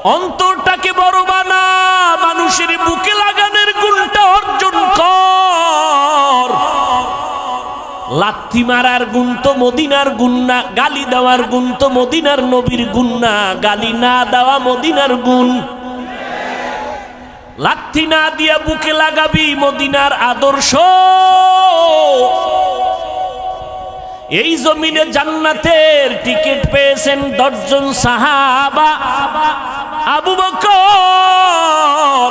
অন্তরটাকে বড় বানা, মানুষের বুকে লাগানোর গুণটা অর্জন কর। লাথি মারার গুণ তো মদিনার গুণ না, গালি দেওয়ার গুণ তো মদিনার নবীর গুণ না, গালি না দেওয়া মদিনার গুণ। লাথি না দিয়া বুকে লাগাবি মদিনার আদর্শ। এই জমিনে জান্নাতের টিকিট পেয়েছেন 10 জন সাহাবা। আবু বকর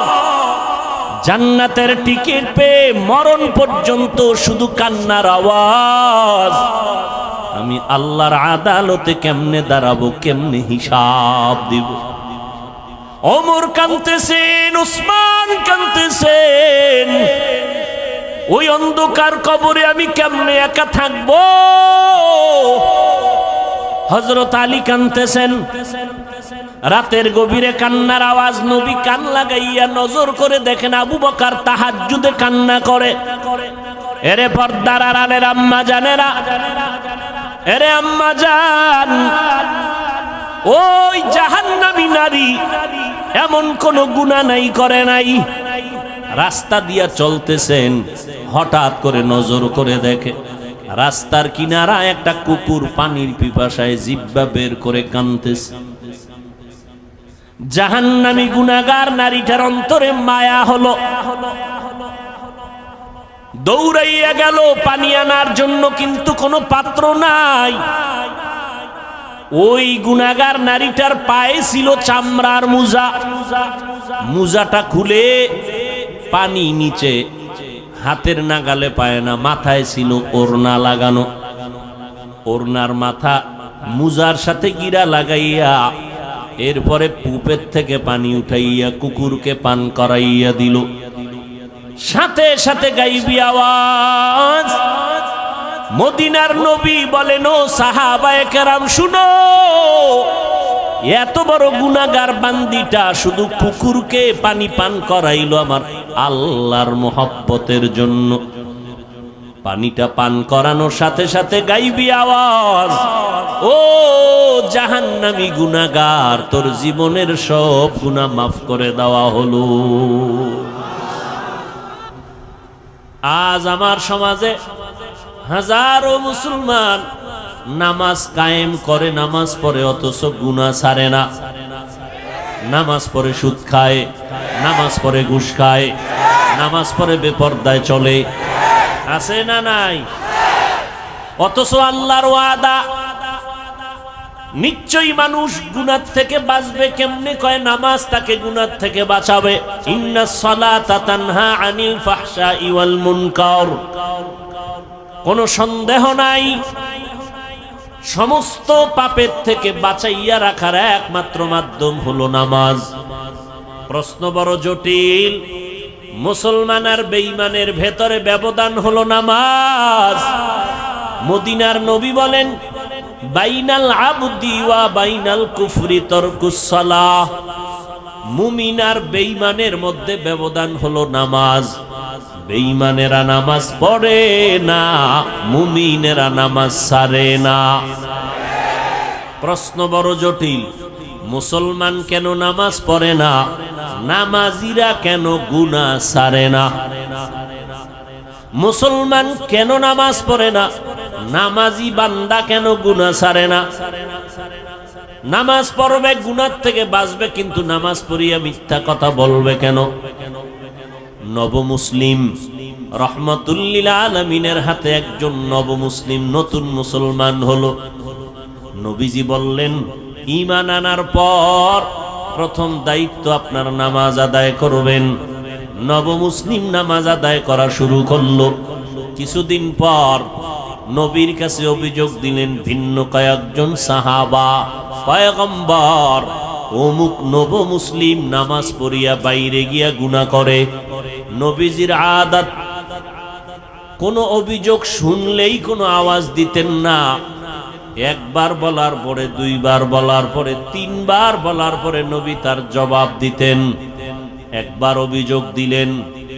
জান্নাতের টিকিট পেয়ে মরণ পর্যন্ত শুধু কান্নার আওয়াজ। আমি আল্লাহর আদালতে কেমনে দাঁড়াবো, কেমনে হিসাব দিব। ওমর কাঁদতেছেন, উসমান কাঁদতেছেন, ওই অন্ধকার কবরে আমি কেমনে একা থাকবো। হযরত আলী কাঁদতেছেন, রাতের গভীরে কান্নার আওয়াজ। নবী কান লাগাইয়া নজর করে দেখেন আবু বকর তাহাজ্জুদে কান্না করে। এরে পর্দার আড়ালের আম্মা জানেরা, এরে আম্মা জান, ওই জাহান্নামী নারী এমন কোন গুনাহ নাই করে নাই। রাস্তা দিয়া চলতেছেন, হঠাৎ করে নজর করে দেখে রাস্তার কিনারা একটা কুকুর পানির পিপাসায় জিহ্বা বের করে কাঁদতেছে। জাহান্নামী গুনাহগার নারীটার অন্তরে মায়া হলো, দৌড়াইয়া গেল পানি আনার জন্য, কিন্তু কোনো পাত্র নাই। ওই গুনাহগার নারীটার পায়ে ছিল চামড়ার মোজা। মোজাটা খুলে পানি নিচে, হাতের নাগালে পায় না। মাথায় ছিল ওড়না লাগানো, ওড়নার মাথা মোজার সাথে গিরা লাগাইয়া এরপরে পুপের থেকে পানি উঠাইয়া কুকুরকে পান করাইয়া দিল। সাথে সাথে গাইবি আওয়াজ, মদিনার নবী বলেন, ও সাহাবায়ে কেরাম শুনো, এত বড় গুনাহগার বান্দিটা শুধু কুকুরকে পানি পান করাইলো আমার আল্লাহর মোহব্বতের জন্য। পানিটা পান করানোর সাথে সাথে গাইবি আওয়াজ, ও জাহান্নামী গুনাহগার, তোর জীবনের সব গুনাহ মাফ করে দেওয়া হলো। আজ আমার সমাজে হাজারো মুসলমান নামাজ কায়েম করে, নামাজ পড়ে, অথচ গুনাহ ছাড়ে না। নামাজ পড়ে সুদ খায়, নামাজ পড়ে ঘুষ খায়, নামাজ পড়ে বেপরদায় চলে, আছে না নাই? অথচ আল্লাহর ওয়াদা, নিশ্চয়ই মানুষ গুনাহ থেকে বাঁচবে। কেমনে? কয় নামাজ তাকে গুনাহ থেকে বাঁচাবে। ইন্নাস সালাতা তানহা আনিল ফাহশাই ওয়াল মুনকার। কোনো সন্দেহ নাই, সমস্ত পাপের থেকে বাঁচাইয়া রাখার একমাত্র মাধ্যম হলো নামাজ। প্রশ্ন বড় জটিল। মুসলমান আর বেঈমানের ভেতরে ব্যবধান হলো নামাজ। মদিনার নবী বলেন, বাইনাল আবদি ওয়া বাইনাল কুফরি তারকুস সালাহ। মুমিন আর বেঈমানের মধ্যে ব্যবধান হলো নামাজ। বেঈমানেরা নামাজ পড়ে না, মুমিনেরা নামাজ ছাড়ে না। প্রশ্ন বড় জটিল। মুসলমান কেন নামাজ পড়ে না? নামাজিরা কেন গুনাহ ছাড়ে না? মুসলমান কেন নামাজ পড়ে না? নামাজি বান্দা কেন গুনাহ ছাড়ে না? নামাজ পড়বে, গুনাহ থেকে বাঁচবে, কিন্তু নামাজ পড়িয়া মিথ্যা কথা বলবে কেন? নব মুসলিম রহমাতুল লিল আলামিনের হাতে একজন নব মুসলিম নতুন মুসলমান হলো। নবীজি বললেন, ঈমান আনার পর প্রথম দায়িত্ব আপনার নামাজ আদায় করবেন। নব মুসলিম নামাজ আদায় করা শুরু করলো। কিছুদিন পর নবীর কাছে অভিযোগ দিলেন ভিন্ন কয়েকজন সাহাবা, পয়গম্বর, অমুক নব মুসলিম নামাজ পড়িয়া বাইরে গিয়া গুনাহ করে। নবীজির আদত, কোন অভিযোগ শুনলেই কোনো আওয়াজ দিতেন না। একবার বলার পরে, দুইবার বলার পরে, তিনবার বলার পরে নবী তার জবাব দিতেন। একবার অভিযোগ দিলেন,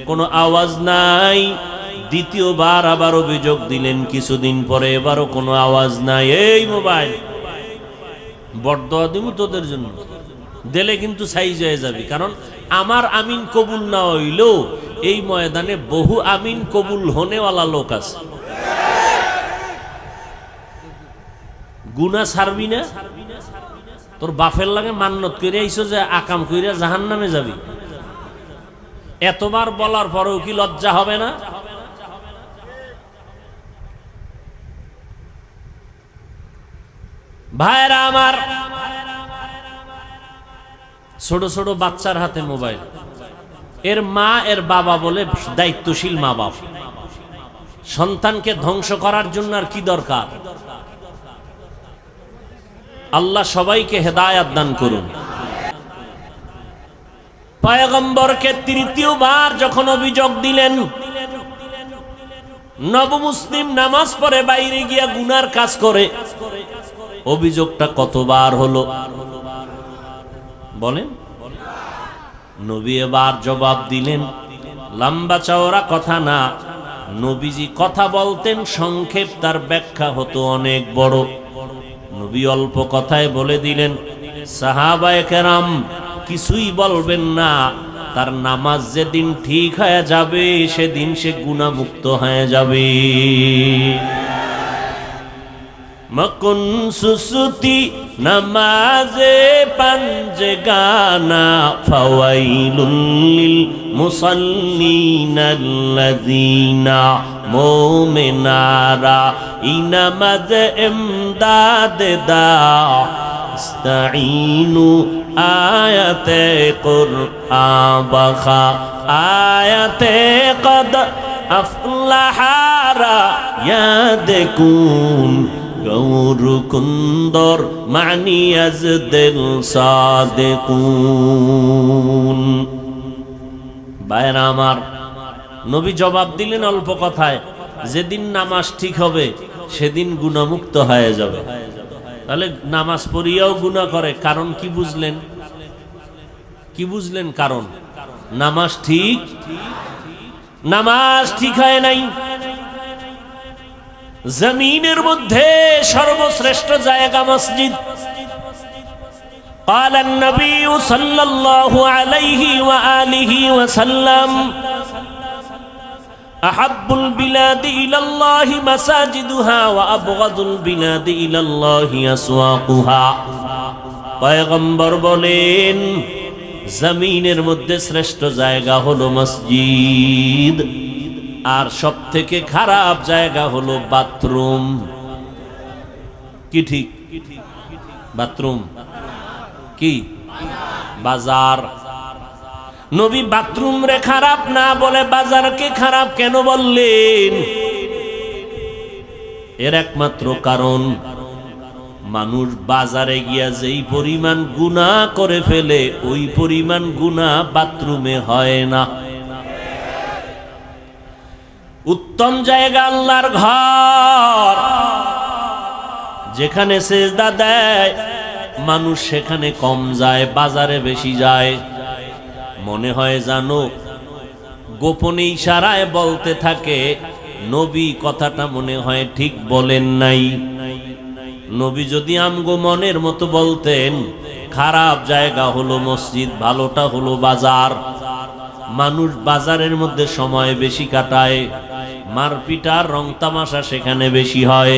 কোনো আওয়াজ নাই। দ্বিতীয়বার আবার অভিযোগ দিলেন, কিছুদিন পরে এবারও কোনো আওয়াজ নাই। এই মোবাইল বড়দোয়া দিব তোদের জন্য, দিলে কিন্তু সাইজ হয়ে যাবে। কারণ আমার আমিন কবুল না হইলেও এই ময়দানে বহু আমিন কবুল হনেওয়ালা লোক আছে। গুনাহ ছাড়বি না? তোর বাপের লাগে মান্নত করে আইছো যে আকাম কইরা জাহান্নামে যাবি, এতবার বলার পরেও কি লজ্জা হবে না? ভাইরা আমার, ছোট ছোট বাচ্চার হাতে মোবাইল, এর মা এর বাবা বলে দায়িত্বশীল মা বাপ, সন্তানকে ধ্বংস করার জন্য আর কি দরকার? আল্লাহ সবাইকে হেদায়েত দান করুন। পয়গম্বরকে তৃতীয়বার যখন অভিযোগ দিলেন, নবমুসলিম নামাজ পড়ে বাইরে গিয়া গুনার কাজ করে, অভিযোগটা কতবার হলো বলেন? নবী এবার জবাব দিলেন, লম্বা চওড়া কথা না, নবীজি কথা বলতেন সংক্ষেপ, তার ব্যাখ্যা হতো অনেক বড়। নবী অল্প কথায় বলে দিলেন, সাহাবায়ে কেরাম কিছুই বলবেন না, তার নামাজ যেদিন ঠিক হয়ে যাবে সেদিন সে গুনাহমুক্ত হয়ে যাবে। মকুন সুসুতি নামাজে পাঞ্জে গানা, ফাওয়াইলুল লিল মুসাল্লিনাল্লাযীনা মুমিনারা ইনামাজ ইমদাদ দা ইস্তাঈনু আয়াতে কুরআন বাখা আয়াতে কদ আফলাহারা ইয়াদকুন গৌর কুন্দর মানি আজ দিল সাদেকুন। ভাইরা আমার, নবী জবাব দিলেন অল্প কথায়, যেদিন নামাজ ঠিক হবে সেদিন গুনাহমুক্ত হয়ে যাবে। তাহলে নামাজ পড়িয়াও গুনাহ করে, কারণ কি বুঝলেন? কি বুঝলেন কারণ? নামাজ ঠিক হয় নাই। জমিনের মধ্যে সর্বশ্রেষ্ঠ জায়গা মসজিদ। قال النبي صلى الله عليه وآله وسلم أحب البلاد إلى الله مساجدها وأبغض البلاد إلى الله أسواقها। পয়গম্বর বলেন, জমিনের মধ্যে শ্রেষ্ঠ জায়গা হলো মসজিদ, আর সব থেকে খারাপ জায়গা হলো বাথরুম। কি ঠিক? বাথরুম কি? বাজার। নবী বাথরুম রে খারাপ না বলে বাজারকে খারাপ কেন বললেন? এর একমাত্র কারণ, মানুষ বাজারে গিয়া যেই পরিমাণ গুনাহ করে ফেলে ওই পরিমাণ গুনাহ বাথরুমে হয় না। উত্তম জায়গা আল্লাহর ঘর, যেখানে সেজদা দেয় মানুষ সেখানে কম যায়, বাজারে বেশি যায়। মনে হয় জানো গোপনে ইশারায় বলতে থাকে, নবী কথাটা মনে হয় ঠিক বলেন নাই। নবী যদি আমগো মনের মতো বলতেন, খারাপ জায়গা হলো মসজিদ, ভালোটা হলো বাজার। মানুষ বাজারের মধ্যে সময় বেশি কাটায়, মারপিট আর রং তামাশা সেখানে বেশি হয়।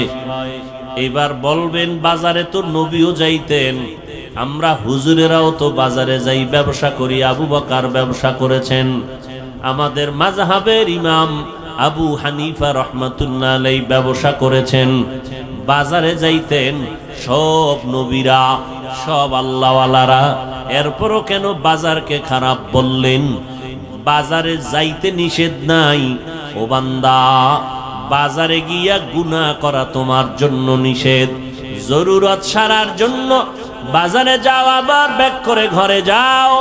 এবার বলবেন বাজারে তো নবীও যাইতেন, আমরা হুজুরেরাও তো বাজারে যাই, ব্যবসা করি। আবু বকর ব্যবসা করেছেন, আমাদের মাযহাবের ইমাম আবু হানিফা রাহমাতুল্লাহ আলাইহি ব্যবসা করেছেন, বাজারে যাইতেন সব নবীরা, সব আল্লাহওয়ালারা। এরপরও কেন বাজারকে খারাপ বললেন? বাজারে যাইতে নিষেধ নাই ও বান্দা, বাজারে গিয়া গুনাহ করা তোমার জন্য নিষেধ। জরুরত সারার জন্য বাজারে যাও, আবার ব্যাক করে ঘরে যাও,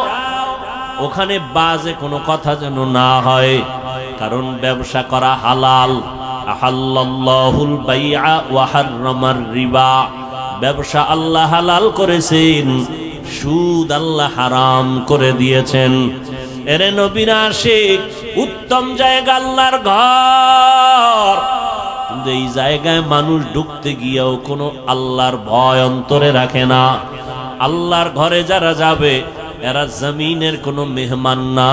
ওখানে বাজে কোনো কথা যেন না হয়, কারণ ব্যবসা করা হালাল। আহাল্লাল্লাহুল বাইআ ওয়া হাররামার রিবা, ব্যবসা আল্লাহ হালাল করেছেন, সুদ আল্লাহ হারাম করে দিয়েছেন। এরে নবীর আশিক, উত্তম জায়গা আল্লাহর ঘর, কিন্তু এই জায়গায় মানুষ ঢুকতে গিয়েও কোনো আল্লাহর ভয় অন্তরে রাখে না। আল্লাহর ঘরে যারা যাবে এরা জমিনের কোনো মেহমান না,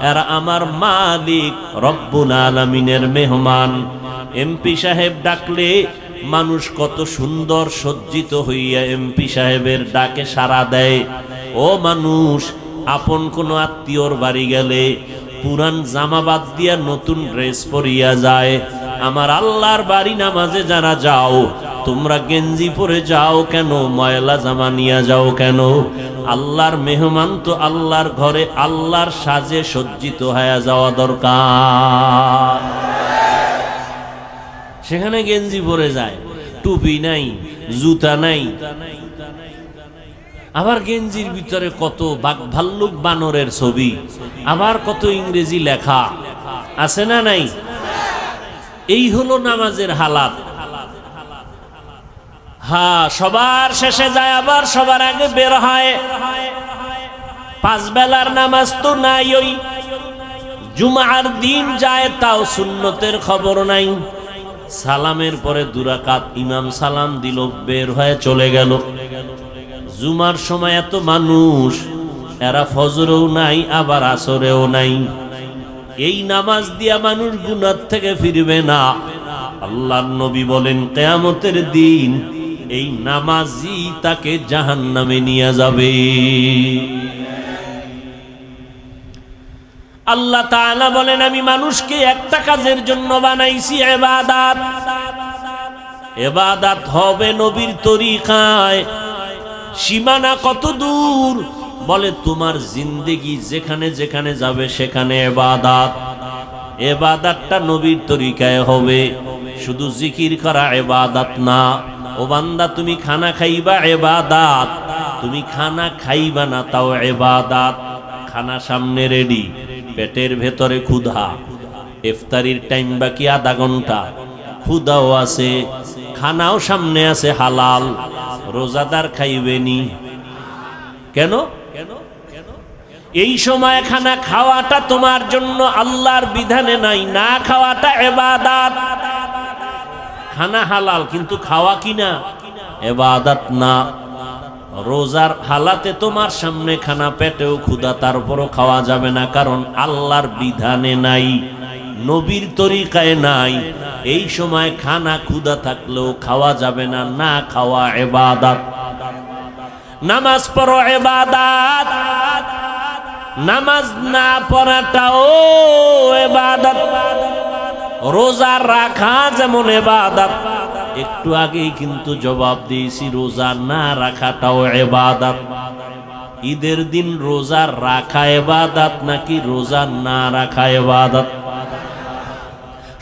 এরা আমার মালিক রব্বুল আলামিনের মেহমান। এমপি সাহেব ডাকলে মানুষ কত সুন্দর সজ্জিত হইয়া এমপি সাহেবের ডাকে সাড়া দেয়। ও মানুষ, আপন কোনো আত্মীয়র বাড়ি গেলে পুরান জামা বাদ দিয়া নতুন ড্রেস পরিয়া যায়। আমার আল্লাহর বাড়ি নামাজে যারা যাও, তোমরা গেঞ্জি পরে যাও কেন? ময়লা জামা নিয়ে যাও কেন? আল্লাহর মেহমান তো আল্লাহর ঘরে আল্লাহর সাজে সজ্জিত হয়ে যাওয়া দরকার। সেখানে গেঞ্জি পরে যায়, টুপি নাই, জুতা নাই, আবার গেঞ্জির ভিতরে কত বাঘ ভাল্লুক বানরের ছবি, আবার কত ইংরেজি লেখা আছে না নাই? এই হলো নামাজের হালাত। হ্যাঁ, সবার শেষে যায় আবার সবার আগে বের হয়। 5 বেলার নামাজ তো নাই, ওই জুমার দিন যায় তাও সুন্নতের খবর নাই। সালামের পরে 2 রাকাত ইমাম সালাম দিল, বের হয়ে চলে গেল। জুমার সময় এত মানুষ, এরা ফজরেও নাই আবার আসরেও নাই। এই নামাজ দিয়া মানুষ গুনাহ থেকে ফিরবে না। আল্লাহর নবী বলেন কিয়ামতের দিন এই নামাজি তাকে জাহান্নামে নিয়ে যাবে। আল্লাহ তাআলা বলেন আমি মানুষকে একটা কাজের জন্য বানাইছি, ইবাদত। ইবাদত হবে নবীর তরিকায়। সীমানা কত দূর? বলে তোমার জিন্দেগি যেখানে যেখানে যাবে সেখানে ইবাদত। ইবাদতটা নবীর তরিকায় হবে, শুধু জিকির করা ইবাদত না। ও বান্দা, তুমি খানা খাইবা ইবাদত, তুমি খানা খাইবা না তাও ইবাদত। খানা সামনে রেডি, পেটের ভেতরে ক্ষুধা, ইফতারির টাইম বাকি আধা ঘন্টা, ক্ষুধাও আছে, খানাও সামনে আছে হালাল। রোজাদার খাইবেনি কেন? এই সময় খানা খাওয়াটা তোমার জন্য আল্লাহর বিধানে নাই, না খাওয়াটা ইবাদত। খানা হালাল কিন্তু খাওয়া কিনা ইবাদত না। রোজার হালাতে তোমার সামনে খানা, পেটেও ক্ষুধা, তারপরও খাওয়া যাবে না, কারণ আল্লাহর বিধানে নাই, নবীর তরিকায় নাই। এই সময় খানা ক্ষুধা থাকলেও খাওয়া যাবে না, না খাওয়া ইবাদত। নামাজ পড়ো ইবাদত, নামাজ না পড়াটাও ইবাদত। রোজা রাখা যেমন ইবাদত, একটু আগেই কিন্তু জবাব দিয়েছি রোজা না রাখাটাও ইবাদত। ঈদের দিন রোজা রাখা ইবাদত নাকি রোজা না রাখা ইবাদত?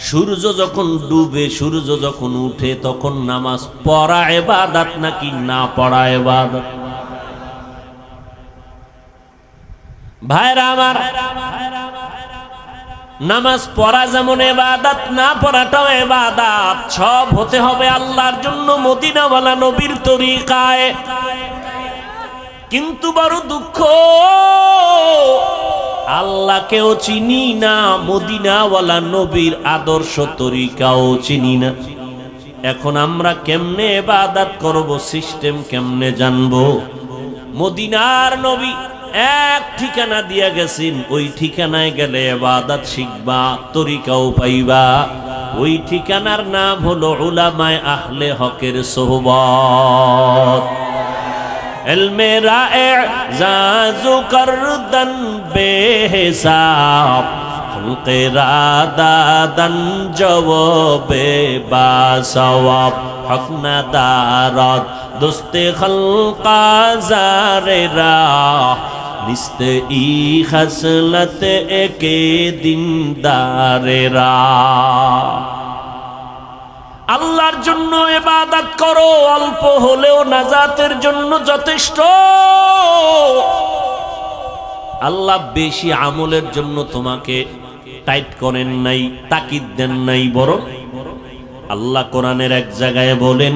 সূর্য যখন ডুবে, সূর্য যখন উঠে, তখন নামাজ পড়া ইবাদত নাকি না পড়া ইবাদত? ভাইরা আমার, নামাজ পড়া যেমন ইবাদত, না পড়াটাও ইবাদত। সব হতে হবে আল্লাহর জন্য, মদিনাওয়ালা নবীর তরিকায়। কিন্তু বড় দুঃখ, আল্লাহকেও চিনি না, মদিনাওয়ালা নবীর আদর্শ তরিকাও চিনি না। এখন আমরা কেমনে ইবাদত করব, সিস্টেম কেমনে জানবো? মদিনার নবী এক ঠিকানা দিয়া গেছেন, ওই ঠিকানায় গেলে ইবাদত শিখবা, তরিকাও পাইবা। ওই ঠিকানার নাম হলো উলামায়ে আহলে হকের সোহবত। ইলমে রা'জাজু করদান বেহিসাব, খলকে রাদাদান জওয়াবে বাসওয়াব, হক না দারাত দোস্তে খলকা জারেরা, নিস্তে ই খসলত একে দিনদারেরা। আল্লাহর জন্য ইবাদত করো, অল্প হলেও নাজাতের জন্য যথেষ্ট। আল্লাহ বেশি আমলের জন্য তোমাকে টাইট করেন নাই, তাকিদ দেন নাই, বরং আল্লাহ কোরআনের এক জায়গায় বলেন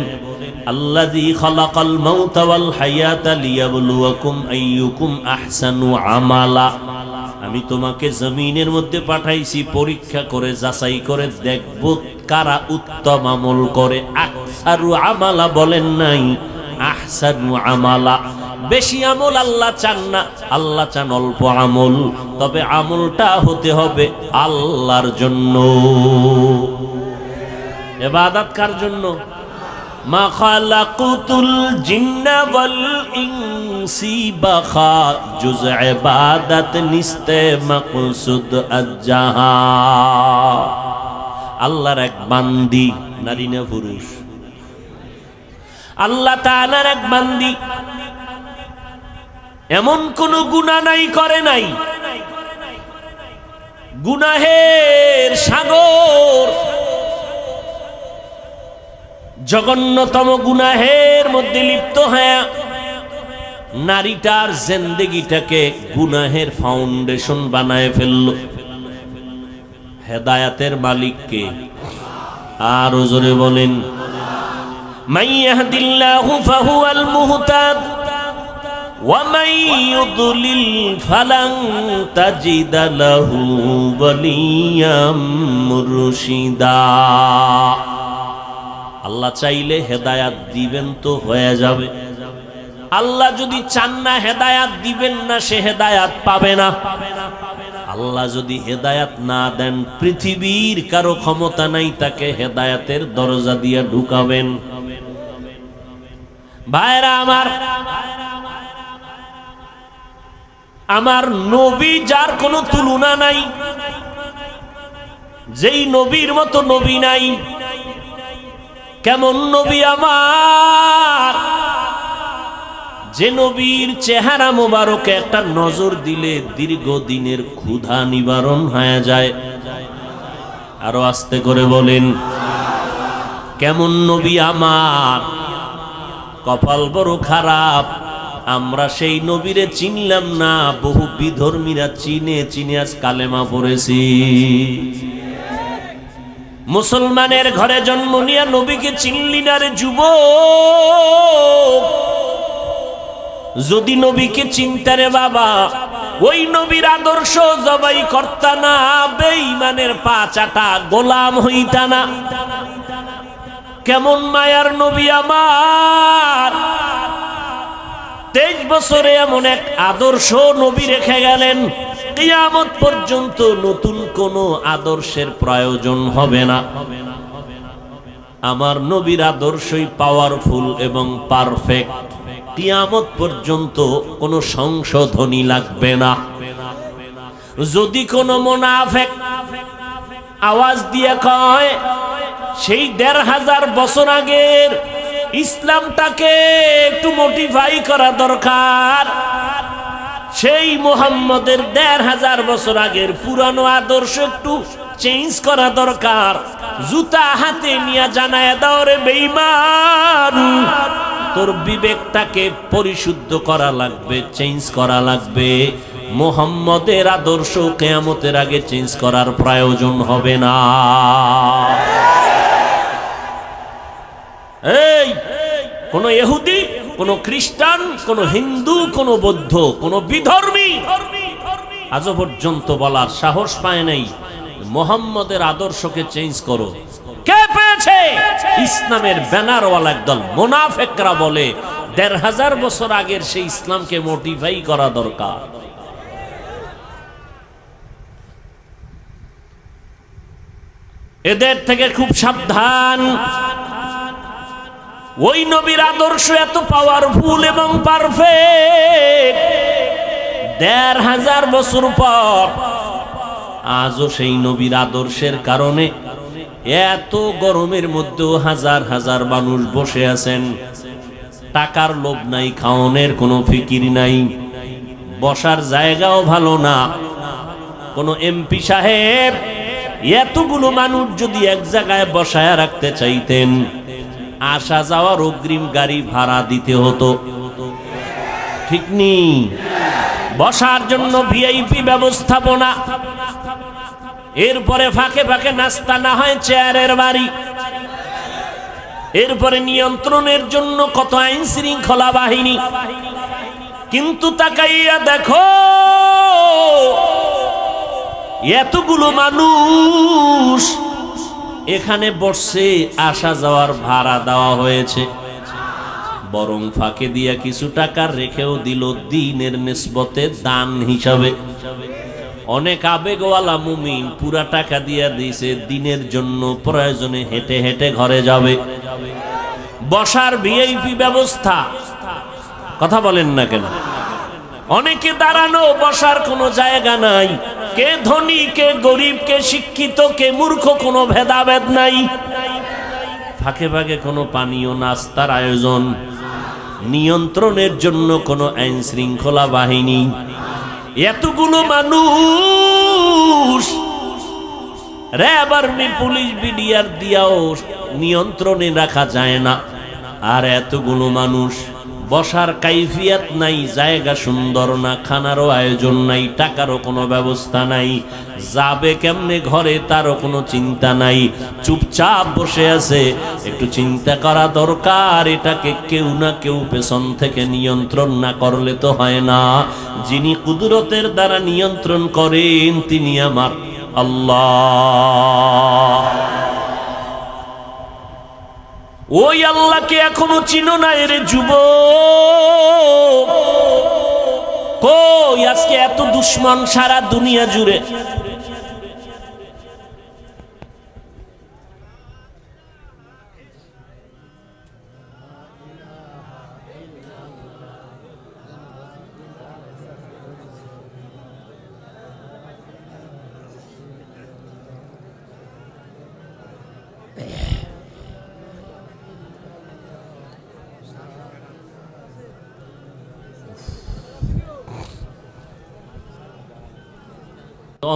আল্লাযী খালাকাল মাউতা ওয়াল হায়াতা লিয়াবলুয়াকুম আইয়ুকুম আহসানু আমালা। আমি তোমাকে জমিনের মধ্যে পাঠাইছি পরীক্ষা করে, যাচাই করে দেখব কারা উত্তম আমল করে। আকসারু আমালা বলেন নাই, আহসানু আমালা। বেশি আমল আল্লাহ চান না, আল্লাহ চান অল্প আমল, তবে আমলটা হতে হবে আল্লাহর জন্য। ইবাদত কার জন্য? মা খালাকুতুল জিন্না ওয়াল ইনসি বাখা জুজ ইবাদত নিস্তে মাকসুদ আজ্জাহা। আল্লাহর এক বান্দি, নারী না পুরুষ? আল্লাহ তাআলার এক বান্দি, এমন কোন গুনাহ নাই করে নাই, গুনাহের সাগর, জঘন্যতম গুনাহের মধ্যে লিপ্ত হয়ে নারীটার জিন্দেগিটাকে গুনাহের ফাউন্ডেশন বানায় ফেলল। হেদায়েতের মালিক কে? আর জোরে বলেন, মান ইয়াহদিল্লাহু ফাহুয়াল মুহতাদ ওয়া মান ইউদ্লিল ফালান তাজিদা লাহু ওয়ালিয়াম মুরশিদা। আল্লাহ চাইলে হেদায়াত দিবেন তো হয়ে যাবে, আল্লাহ যদি চান না হেদায়াত দিবেন না, সে হেদায়াত পাবে না। আল্লাহ যদি হেদায়াত না দেন, পৃথিবীর কারো ক্ষমতা নাই তাকে হেদায়াতের দরজা দিয়ে ঢুকাবেন। ভাইরা আমার, আমার নবী যার কোনো তুলনা নাই, যেই নবীর মতো নবী নাই। কেমন নবী আমার, যে নবীর চেহারা মোবারকে একটা নজর দিলে দীর্ঘদিনের ক্ষুধা নিবারণ হয়ে যায়। আরো আস্তে করে বলেন, কেমন নবী আমার। কপাল বড় খারাপ, আমরা সেই নবীরে চিনলাম না, বহু বিধর্মীরা চিনে চিনে আজ কালেমা পড়েছি। মুসলমানের ঘরে জন্ম নিয়া নবীকে চিনলি না রে যুবক। যদি নবীকে চিনতে রে বাবা, ওই নবীর আদর্শ জবাই করতা না, বেঈমানের পা চাটা গোলাম হইতা না। কেমন মায়ার নবী আমার, 23 বছরে এমন এক আদর্শ নবী রেখে গেলেন, কিয়ামত পর্যন্ত নতুন কোন আদর্শের প্রয়োজন হবে না। আমার নবীর আদর্শই পাওয়ারফুল এবং পারফেক্ট, কিয়ামত পর্যন্ত কোনো সংশোধনী লাগবে না। যদি কোনো মুনাফিক আওয়াজ দিয়ে কয় সেই 1500 বছর আগের ইসলামটাকে একটু মডিফাই করা দরকার, সেই মুহাম্মদের 1500 বছর আগের পুরানো আদর্শ একটু চেঞ্জ করা দরকার, জুতা হাতে নিয়ে জানায় দাও রে বেঈমান, তোর বিবেকটাকে পরিশুদ্ধ করা লাগবে, চেঞ্জ করা লাগবে। মুহাম্মদের আদর্শ কিয়ামতের আগে চেঞ্জ করার প্রয়োজন হবে না। এই কোন ইহুদি, কোন খ্রিস্টান, কোন হিন্দু, কোন বৌদ্ধ, কোন বিধর্মী আজ পর্যন্ত বলার সাহস পায় নাই মুহাম্মদের আদর্শকে চেঞ্জ করো। কে পেয়েছে? ইসলামের ব্যানারওয়ালা একদল মুনাফিকরা বলে 1500 বছর আগের সেই ইসলামকে মডিফাই করা দরকার। এদের থেকে খুব সাবধান। ওই নবীর আদর্শ এত পাওয়ারফুল এবং পারফেক্ট, 1500 বছর পর আজও সেই নবীর আদর্শের কারণে এত গরমের মধ্যেও হাজার হাজার মানুষ বসে আছেন। টাকার লোভ নাই, খাওয়ানোর কোনো ফিকির নাই, বসার জায়গাও ভালো না। কোন এমপি সাহেব এতগুলো মানুষ যদি এক জায়গায় বসায় রাখতে চাইতেন, আসা যাওয়ার অগ্রিম গাড়ি ভাড়া দিতে হতো, ঠিক নেই? বসার জন্য ভিআইপি ব্যবস্থাপনা, এরপরে ফাঁকে ফাঁকে নাস্তা, না হয় চেয়ারের বাড়ি, এরপরে নিয়ন্ত্রণের জন্য কত আইন শৃঙ্খলা বাহিনী। কিন্তু তাকাইয়া দেখো এতগুলো মানুষ এখানে বসছে, আসা যাওয়ার ভাড়া দেওয়া হয়েছে, বরং ফাঁকে দিয়া কিছু টাকা রেখেও দিল দ্বীনের নিসবতে দান হিসাবে। অনেক আবেগওয়ালা মুমিন পুরা টাকা দিয়া দিয়েছে দ্বীনের জন্য, প্রয়োজনে হেঁটে হেঁটে ঘরে যাবে। বসার ভিআইপি ব্যবস্থা, কথা বলেন না কেন? অনেকে দাঁড়ানো, বসার কোনো জায়গা নাই। কে ধনী, কে গরিব, কে শিক্ষিত, কে মূর্খ, কোনো ভেদাভেদ নাই। ফাঁকে ফাঁকে কোনো পানীয় নাস্তার আয়োজন, নিয়ন্ত্রণের জন্য কোনো আইন শৃঙ্খলা বাহিনী। এতগুলো মানুষ র্যাব, আর্মি, পুলিশ, বিডিআর দিয়াও নিয়ন্ত্রণে রাখা যায় না। আর এতগুলো মানুষ, বসার কাইফিয়াত নাই, জায়গা সুন্দর না, খানারও আয়োজন নাই, টাকারও কোনো ব্যবস্থা নাই, যাবে কেমনে ঘরে তারও কোনো চিন্তা নাই, চুপচাপ বসে আছে। একটু চিন্তা করা দরকার, এটাকে কেউ না কেউ পেছন থেকে নিয়ন্ত্রণ না করলে তো হয় না। যিনি কুদরতের দ্বারা নিয়ন্ত্রণ করেন তিনি আমার আল্লাহ। ওই আল্লাহকে এখনো চিনো না রে যুবক? কই আজকে এত দুশ্মন সারা দুনিয়া জুড়ে?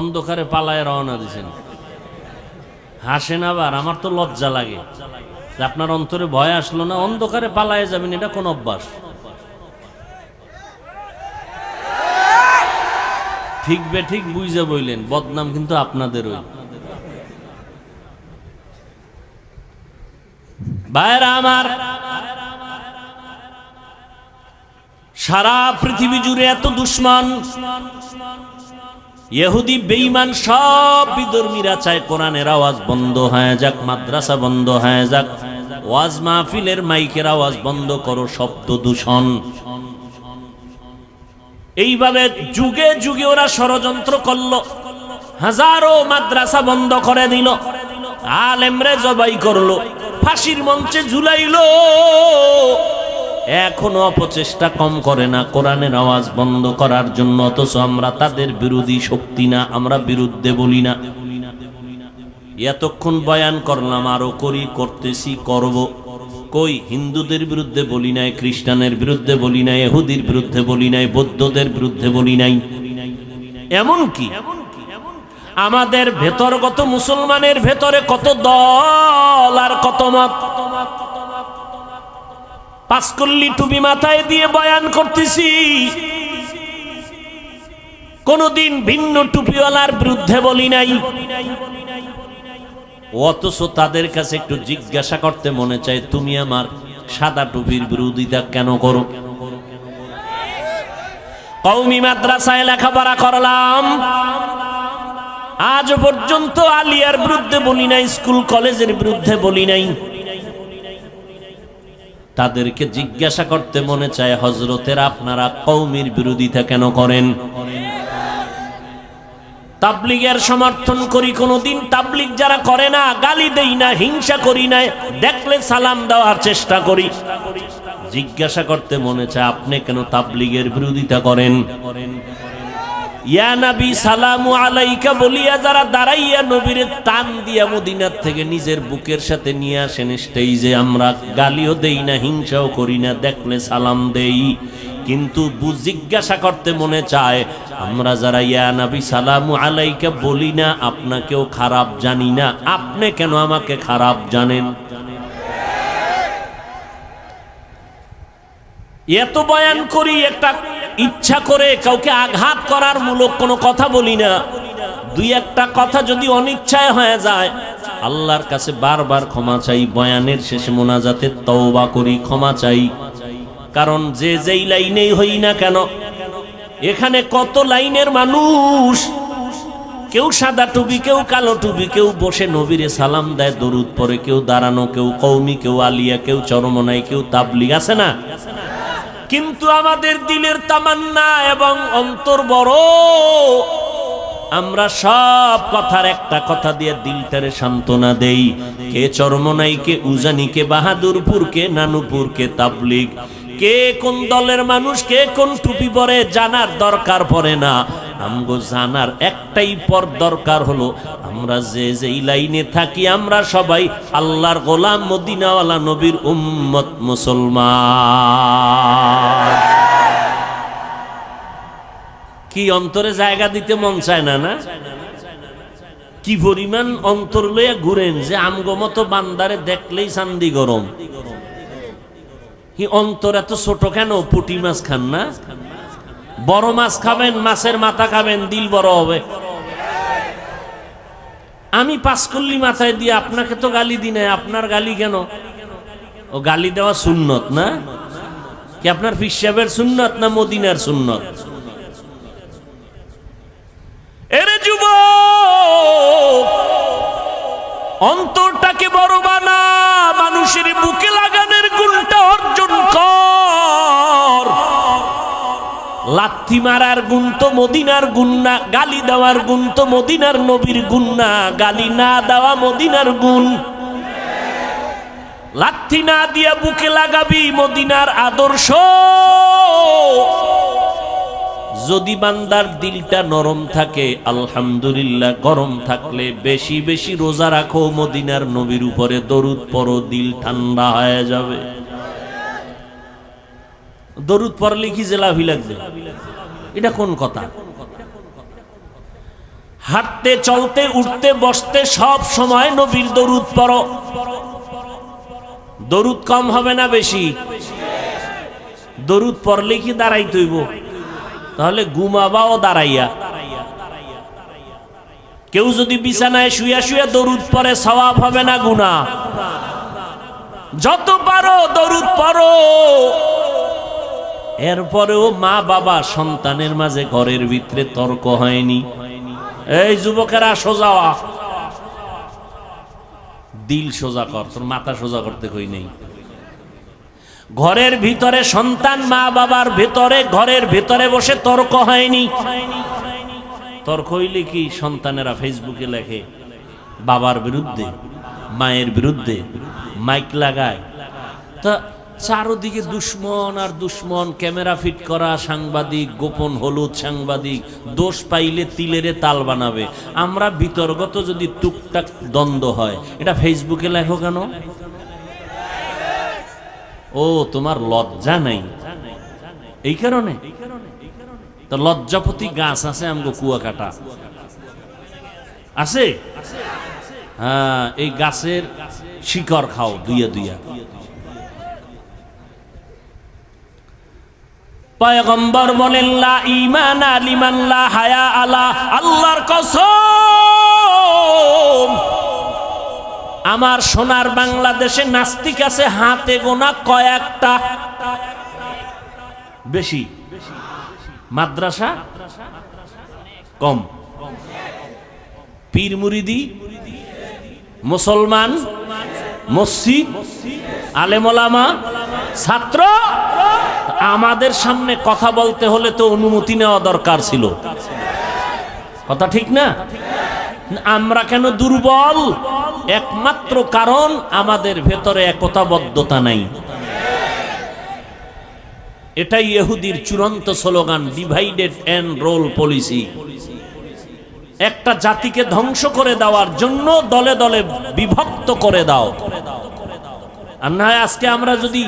অন্ধকারে পালায় রওনা দিছেন, হাসেন আবার। আমার তো লজ্জা লাগে যে আপনার অন্তরে ভয় আসলো না, অন্ধকারে পালায় যাবেন, এটা কোন অভ্যাস? ঠিক বে ঠিক বুঝে বইলেন, বদনাম কিন্তু আপনাদেরই। ভাইরা আমার, সারা পৃথিবী জুড়ে এত দুশ্মন, ইহুদি বেঈমান সব বিধর্মীরা চায় কোরআনের আওয়াজ বন্ধ হয়ে যাক, মাদ্রাসা বন্ধ হয়ে যাক, ওয়াজ মাহফিলের মাইকের আওয়াজ বন্ধ করো, শব্দ দূষণ। এইভাবে যুগে যুগে ওরা ষড়যন্ত্র করলো, হাজারো মাদ্রাসা বন্ধ করে দিল, আলেমরে জবাই করলো, ফাঁসির মঞ্চে ঝুলাইলো। এখনো অপচেষ্টা কম করে না কোরআনের আওয়াজ বন্ধ করার জন্য। অথচ আমরা তাদের বিরোধী শক্তি না, আমরা বিরুদ্ধে বলি না। এতক্ষণ বয়ান করলাম, আরো করি, করতেছি, করব। কই হিন্দুদের বিরুদ্ধে বলি নাই, খ্রিস্টানের বিরুদ্ধে বলি নাই, ইহুদির বিরুদ্ধে বলি নাই, বৌদ্ধদের বিরুদ্ধে বলি নাই। এমন কি আমাদের ভেতরগত মুসলমানের ভেতরে কত দল আর কত মত। পাঁচকল্লি টুপি মাথায় দিয়ে বয়ান করতেছি, কোনদিন ভিন্ন টুপিওয়ালার বিরুদ্ধে বলি নাই। অথচ তাদের কাছে একটু জিজ্ঞাসা করতে মনে চায়, তুমি আমার সাদা টুপির বিরোধিতা কেন করো? কওমি মাদ্রাসায় লেখাপড়া করলাম, আজ পর্যন্ত আলিয়ার বিরুদ্ধে বলি নাই, স্কুল কলেজের বিরুদ্ধে বলি নাই। তাদেরকে জিজ্ঞাসা করতে মনে চায়, হযরতেরা আপনারা কওমির বিরোধিতা কেন করেন? তাবলীগের সমর্থন করি, কোনদিন তাবলীগ যারা করে না গালি দেই না, হিংসা করি না, দেখলে সালাম দেওয়ার চেষ্টা করি। জিজ্ঞাসা করতে মনে চায়, আপনি কেন তাবলীগের বিরোধিতা করেন? ইয়া নবী সালামু আলাইকা বলিয়া যারা দাঁড়াইয়া নবীরে টান দিয়া মদিনার থেকে নিজের বুকের সাথে নিয়ে আসেন স্টেজে, আমরা গালিও দেই না, হিংসাও করি না, দেখলে সালাম দেই। কিন্তু জিজ্ঞাসা করতে মনে চায়, আমরা যারা ইয়া নবী সালামু আলাইকা বলি না, আপনাকেও খারাপ জানি না, আপনি কেন আমাকে খারাপ জানেন? এত বয়ান করি, একটা ইচ্ছা করে কাউকে আঘাত করার মূলক কোনো কথা বলি না। দুই একটা কথা যদি অনিচ্ছায় হয়ে যায়, আল্লাহর কাছে বারবার ক্ষমা চাই। বয়ানের শেষে মোনাজাতে তওবা করি, ক্ষমা চাই। কারণ যে যেই লাইনেই হই না কেন, এখানে কত লাইনের মানুষ, কেউ সাদা টুপি, কেউ কালো টুপি, কেউ বসে নবীরে সালাম দেয়, দরুদ পড়ে, কেউ দাঁড়ানো, কেউ কওমি, কেউ আলিয়া, কেউ চরমনাই, কেউ তাবলীগ, আছে না? কিন্তু আমাদের দিলের তামান্না এবং অন্তর বড়, আমরা সব কথার একটা কথা দিয়ে দিলটারে সান্ত্বনা দেই। কে চরমনাই, কে উজানি, কে বাহাদুরপুর, কে নানুপুর, কে তাবলিগ, কে কোন দলের মানুষ, কে কোন টুপি পরে জানার দরকার পড়ে না। আমগো জানার একটাই পর দরকার হলো, আমরা যে যেই লাইনে থাকি আমরা সবাই আল্লাহর গোলাম, মদিনাওয়ালা নবীর উম্মত, মুসলমান। কি অন্তরে জায়গা দিতে মন চায় না? না, কি পরিমাণ অন্তর লইয়া ঘুরেন যে আমগো মতো বান্দারে দেখলেই চান্দি গরম। কি অন্তর এত ছোট কেন? পুঁটি মাছ খান না? বড় মাছ খাবেন, মাছের মাথা খাবেন, দিল বড় হবে। আমি পাঁচকল্লি মাথায় দিয়ে আপনাকে তো গালি দিই না, আপনার গালি কেন? ও গালি দেওয়া সুন্নত না? কি আপনার পীর সাহেবের সুন্নত না মদিনার সুন্নত? এরে যুবক, অন্তরটাকে বড় বানা, মানুষের বুকে লাগানোর গুণটা অর্জন কর। লাথি মারার গুণ তো মদিনার গুণ না, গালি দেওয়ার গুণ তো মদিনার নবীর গুণ না, গালি না দেওয়া মদিনার গুণ। লাথি না দিয়া বুকে লাগাবি মদিনার আদর্শ। যদি বান্দার দিলটা নরম থাকে, আলহামদুলিল্লাহ। গরম থাকলে বেশি বেশি রোজা রাখো, মদিনার নবীর উপরে দরুদ পড়ো, দিল ঠান্ডা হয়ে যাবে। দরুদ পড়লে কি জেলাভি লাগবে? এটা কোন কথা? হাঁটতে, চলতে, উঠতে, বসতে সব সময় নবীর দরুদ পড়ো। দরুদ কম হবে না বেশি? দরুদ পড়লে কি দাঁড়াইতে হইব? তাহলে ঘুমাবাও দাঁড়াইয়া। কেউ যদি বিছানায় শুয়া শুয়া দরুদ পড়ে, সওয়াব হবে না গুনাহ? যত পারো দরুদ পড়ো। এরপরেও মা বাবা সন্তানের মাঝে ঘরের ভিতরে তর্ক হয়নি। এই যুবকেরা সোজা হ, দিল সোজা কর, তোর মাথা সোজা করতে কই নেই। ঘরের ভিতরে সন্তান মা বাবার ভেতরে, ঘরের ভেতরে বসে তর্ক হয়নি। তর্ক হইলে কি সন্তানেরা ফেসবুকে লেখে বাবার বিরুদ্ধে, মায়ের বিরুদ্ধে, মাইক লাগায়। তা চারদিকে দুশ্মন আর দুশ্মন, ক্যামেরা ফিট করা সাংবাদিক, গোপন হলুদ সাংবাদিক, দোষ পাইলে তিলেরে তাল বানাবে। আমরা বিতর্গত যদি টুকটাক দ্বন্দ্ব হয়, এটা ফেসবুকে লেখো কেন? ও, তোমার লজ্জা নাই এই কারণে? তো লজ্জাপতি গাছ আছে আমগো কুয়াকাটা আছে, হ্যাঁ, এই গাছের শিকড় খাও দুইয়া দুইয়া। পয়গম্বর বলেন, লা ঈমানা লিমান লা হায়া আলা। আল্লাহর কসম, আমার সোনার বাংলাদেশে নাস্তিক আছে হাতে গোনা কয়েকটা, বেশি। মাদ্রাসা কম। পীর মুরিদি, মুসলমান, মসজিদ, আলেম ওলামা, ছাত্র। আমাদের সামনে কথা বলতে হলে তো অনুমতি নেওয়া দরকার ছিল, কথা ঠিক না? আমরা কেন দুর্বল? একমাত্র কারণ আমাদের ভেতরে একতাবদ্ধতা নাই। এটাই ইহুদির চূড়ান্ত slogan, divided and rule policy. একটা জাতিকে ধ্বংস করে দেওয়ার জন্য দলে দলে বিভক্ত করে দাও। আর না, আজকে আমরা যদি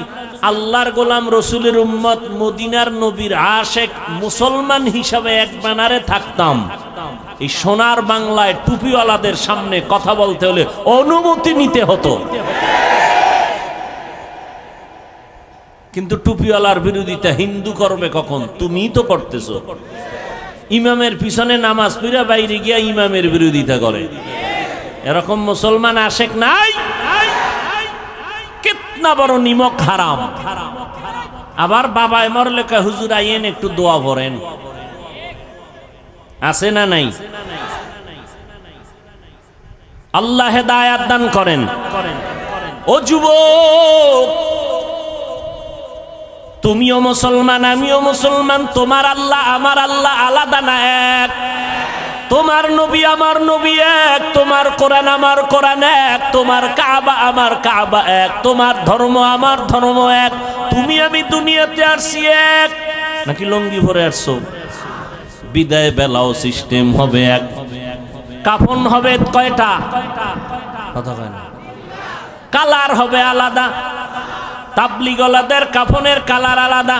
আল্লাহর গোলাম, রসুলের উম্মত, মদিনার নবীর আশেক মুসলমান হিসাবে এক ব্যানারে থাকতাম, এই সোনার বাংলায় টুপিওয়ালাদের সামনে কথা বলতে হলে অনুমতি নিতে হতো। কিন্তু টুপিওয়ালার বিরোধিতা হিন্দু করবে কখন? তুমিই তো করতেছো। ইমামের পিছনে নামাজ পড়া বাইরে গিয়া ইমামের বিরোধিতা করে, এরকম মুসলমান আশেক নাই? কিতনা বড় নিমক হারাম। আবার বাবায় মরলে কয়, হুজুর আইয়েন একটু দোয়া ভরেন। আছে না নাই? আল্লাহ হেদায়াত দান করেন। ও যুবক, তুমিও মুসলমান, আমিও মুসলমান। তোমার আল্লাহ আমার আল্লাহ আলাদা না, এক। তোমার নবী আমার নবী এক, তোমার কোরআন আমার কোরআন এক, তোমার কাবা আমার কাবা এক, তোমার ধর্ম আমার ধর্ম এক। তুমি আমি দুনিয়াতে আসছি এক। নাকি লঙ্গি ভরে আসছো? বিদায় বেলাও সিস্টেম হবে এক। কাফন হবে কয়টা? কথা কয় না। কালার হবে আলাদা। তাবলিগলাদের কাফনের কালার আলাদা।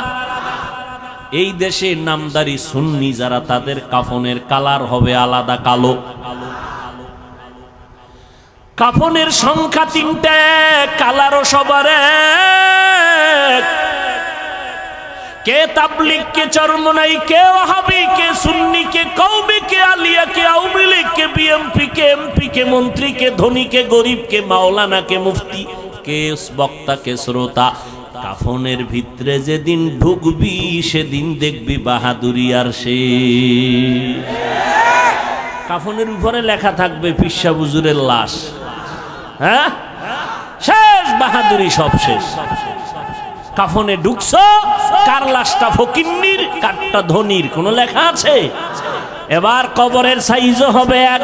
এই দেশে নামদারি সুন্নি যারা, তাদের কাফনের কালার হবে আলাদা, কালো। কাফনের সংখ্যা 3টে, কালারও সবার এক। কে তাবলিগ, কে চরমনাই, কে ওয়াহাবি, কে সুন্নি, কে কওমি, কে আলিয়া, কে আওয়ামী লীগ, কে বিএমপি, কে এমপি, কে মন্ত্রী, কে ধনী, কে গরিব, কে মাওলানা, কে মুফতি, কে বক্তা, কে শ্রোতা। কাফনের ভিতরে যেদিন ঢুকবি সেদিন দেখবি বাহাদুরি আর সে। কাফনের উপরে লেখা থাকবে পিসা হুজুরের লাশ। হ্যাঁ, শেষ বাহাদুরি, সব শেষ। কাফনে ঢুকছো, কার লাশটা ফকিন্নির, কারটা ধনির, কোনো লেখা আছে? এবার কবরের সাইজও হবে এক।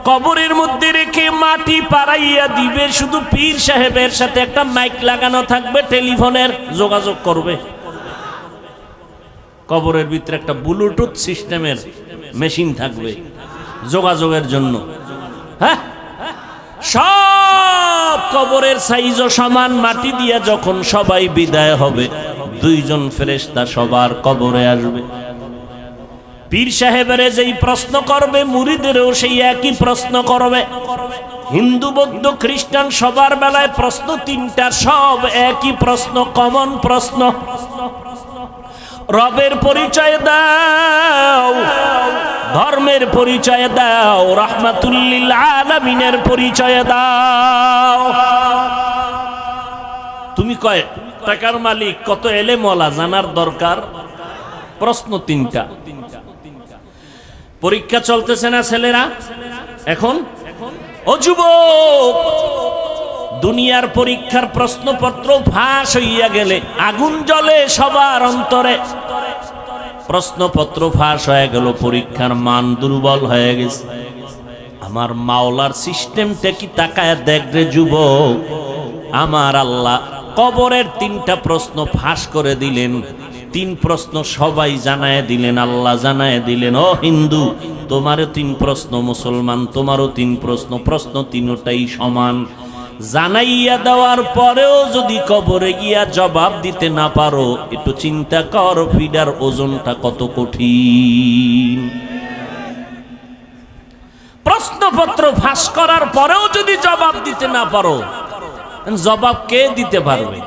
কবরের মধ্যে রেখে মাটি পাড়াইয়া দিবে, শুধু পীর সাহেবের সাথে একটা মাইক লাগানো থাকবে, টেলিফোনের যোগাযোগ করবে। কবরের ভিতরে একটা ব্লুটুথ সিস্টেমের মেশিন থাকবে যোগাযোগের জন্য। হ্যাঁ, সব কবরের সাইজও সমান। মাটি দিয়া যখন সবাই বিদায় হবে, 2জন ফেরেশতা সবার কবরে আসবে। পীর সাহেবের যেই প্রশ্ন করবে, মুরিদেরও সেই একই প্রশ্ন করবে। হিন্দু বৌদ্ধ খ্রিস্টান সবার বেলায় প্রশ্ন 3টা, সব একই প্রশ্ন, কমন প্রশ্ন। রবের পরিচয় দাও, ধর্মের পরিচয় দাও, রাহমাতুল লিল আলামিনের পরিচয় দাও। তুমি কয় টাকার মালিক, কত এলেম ওয়ালা, জানার দরকার। প্রশ্ন 3টা। পরীক্ষা চলতেছে না ছেলেরা এখন? ও যুবক, দুনিয়ার পরীক্ষার প্রশ্নপত্র ফাঁস হইয়া গেলে আগুন জ্বলে সবার অন্তরে। প্রশ্নপত্র ফাঁস হয়ে গেল, পরীক্ষার মান দুর্বল হয়ে গেছে। আমার মাওলার সিস্টেমটা কি তাকায় দেখ রে যুবক। আমার আল্লাহ কবরের 3টা প্রশ্ন ফাঁস করে দিলেন। 3 প্রশ্ন সবাই জানায় দিলেন, আল্লাহ জানায় দিলেন। ও হিন্দু, তোমারও 3 প্রশ্ন, মুসলমান তোমারও 3 প্রশ্ন। প্রশ্ন 3টাই সমান। জানাইয়া দেওয়ার পরেও যদি কবরে গিয়া জবাব দিতে না পারো, একটু চিন্তা কর ফিডার ওজনটা কত কঠিন। প্রশ্নপত্র ফাঁস করার পরেও যদি জবাব দিতে না পারো, জবাব কে দিতে পারবে?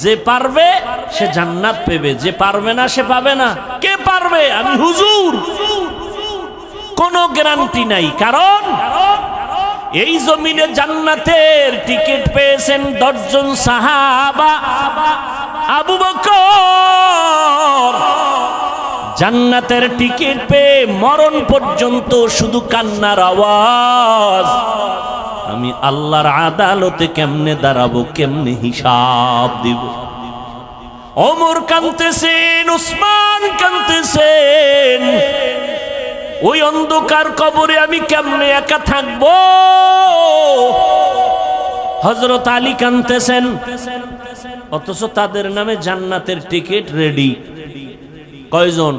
যে পারবে সে জান্নাত পেবে, যে পারবে না সে পাবে না। কে পারবে? আমি হুজুর। কোনো গ্যারান্টি নাই, কারণ এই জমিনে জান্নাতের টিকিট পেয়েছেন 10 জন সাহাবা। আবু বকর জান্নাতের টিকিট পেয়ে মরণ পর্যন্ত শুধু কান্নার আওয়াজ। আমি আল্লাহর আদালতে কেমনে দাঁড়াবো, কেমনে হিসাব দিব। ওমর কাঁদতেছেন, উসমান কাঁদতেছেন। ওই অন্ধকার কবরে আমি কেমনে একা থাকবো। হযরত আলী কাঁদতেছেন, অথচ তাদের নামে জান্নাতের টিকিট রেডি। কয়জন?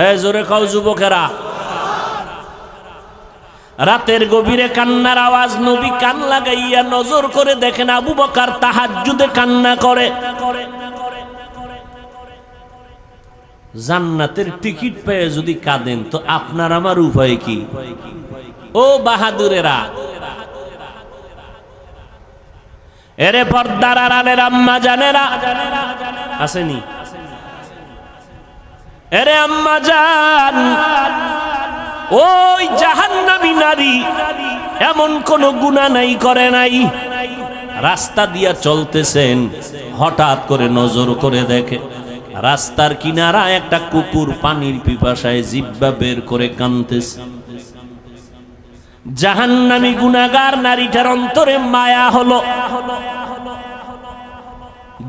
এই জোরে কও যুবকেরা। রাতের গভীরে কান্নার আওয়াজ। নবী কান লাগাইয়া নজর করে দেখেন আবু বকর তাহাজ্জুদে কান্না করে। জান্নাতের টিকিট পেয়ে যদি কাঁদেন, তো আপনার আমার উপায় কি? ও বাহাদুরেরা, এরে পর্দার আড়ালের আম্মা জানেরা আসেনি? এরে আম্মা জান, ওই জাহান্নামী নারী এমন কোন গুনাহ নাই, করে নাই। রাস্তা দিয়া চলতেছেন, হঠাৎ করে নজর করে দেখে রাস্তার কিনারা একটা কুকুর পানির পিপাসায় জিহ্বা বের করে কাঁদতেছে। জাহান্নামী গুনাহগার নারীটার অন্তরে মায়া হলো।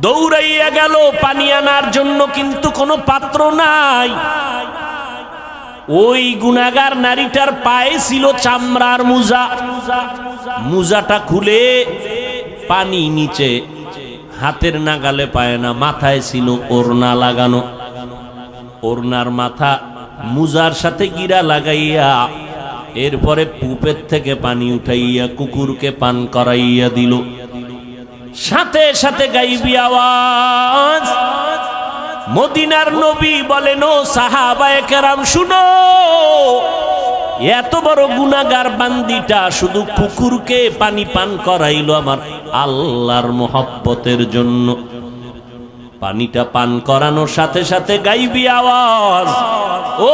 দৌড়াইয়া গেল পানি আনার জন্য, কিন্তু কোনো পাত্র নাই। ওই গুনাহগার নারীটার পায়ে ছিল চামড়ার মোজা, মোজাটা খুলে পানি নিচে, হাতের নাগালে পায় না, মাথায় ছিল ওড়না লাগানো। ওড়নার মাথা মুজার সাথে গিরা লাগাইয়া এরপরে কূপের থেকে পানি উঠাইয়া কুকুরকে পান করাইয়া দিল। সাথে সাথে গাইবি আওয়াজ, মদিনার নবী বলেন, ও সাহাবায়ে কেরাম শুনো, এত বড় গুনাহগার বান্দিটা শুধু কুকুরকে পানি পান করাইলো আমার আল্লাহর মোহাব্বতের জন্য। পানিটা পান করানোর সাথে সাথে গাইবি আওয়াজ, ও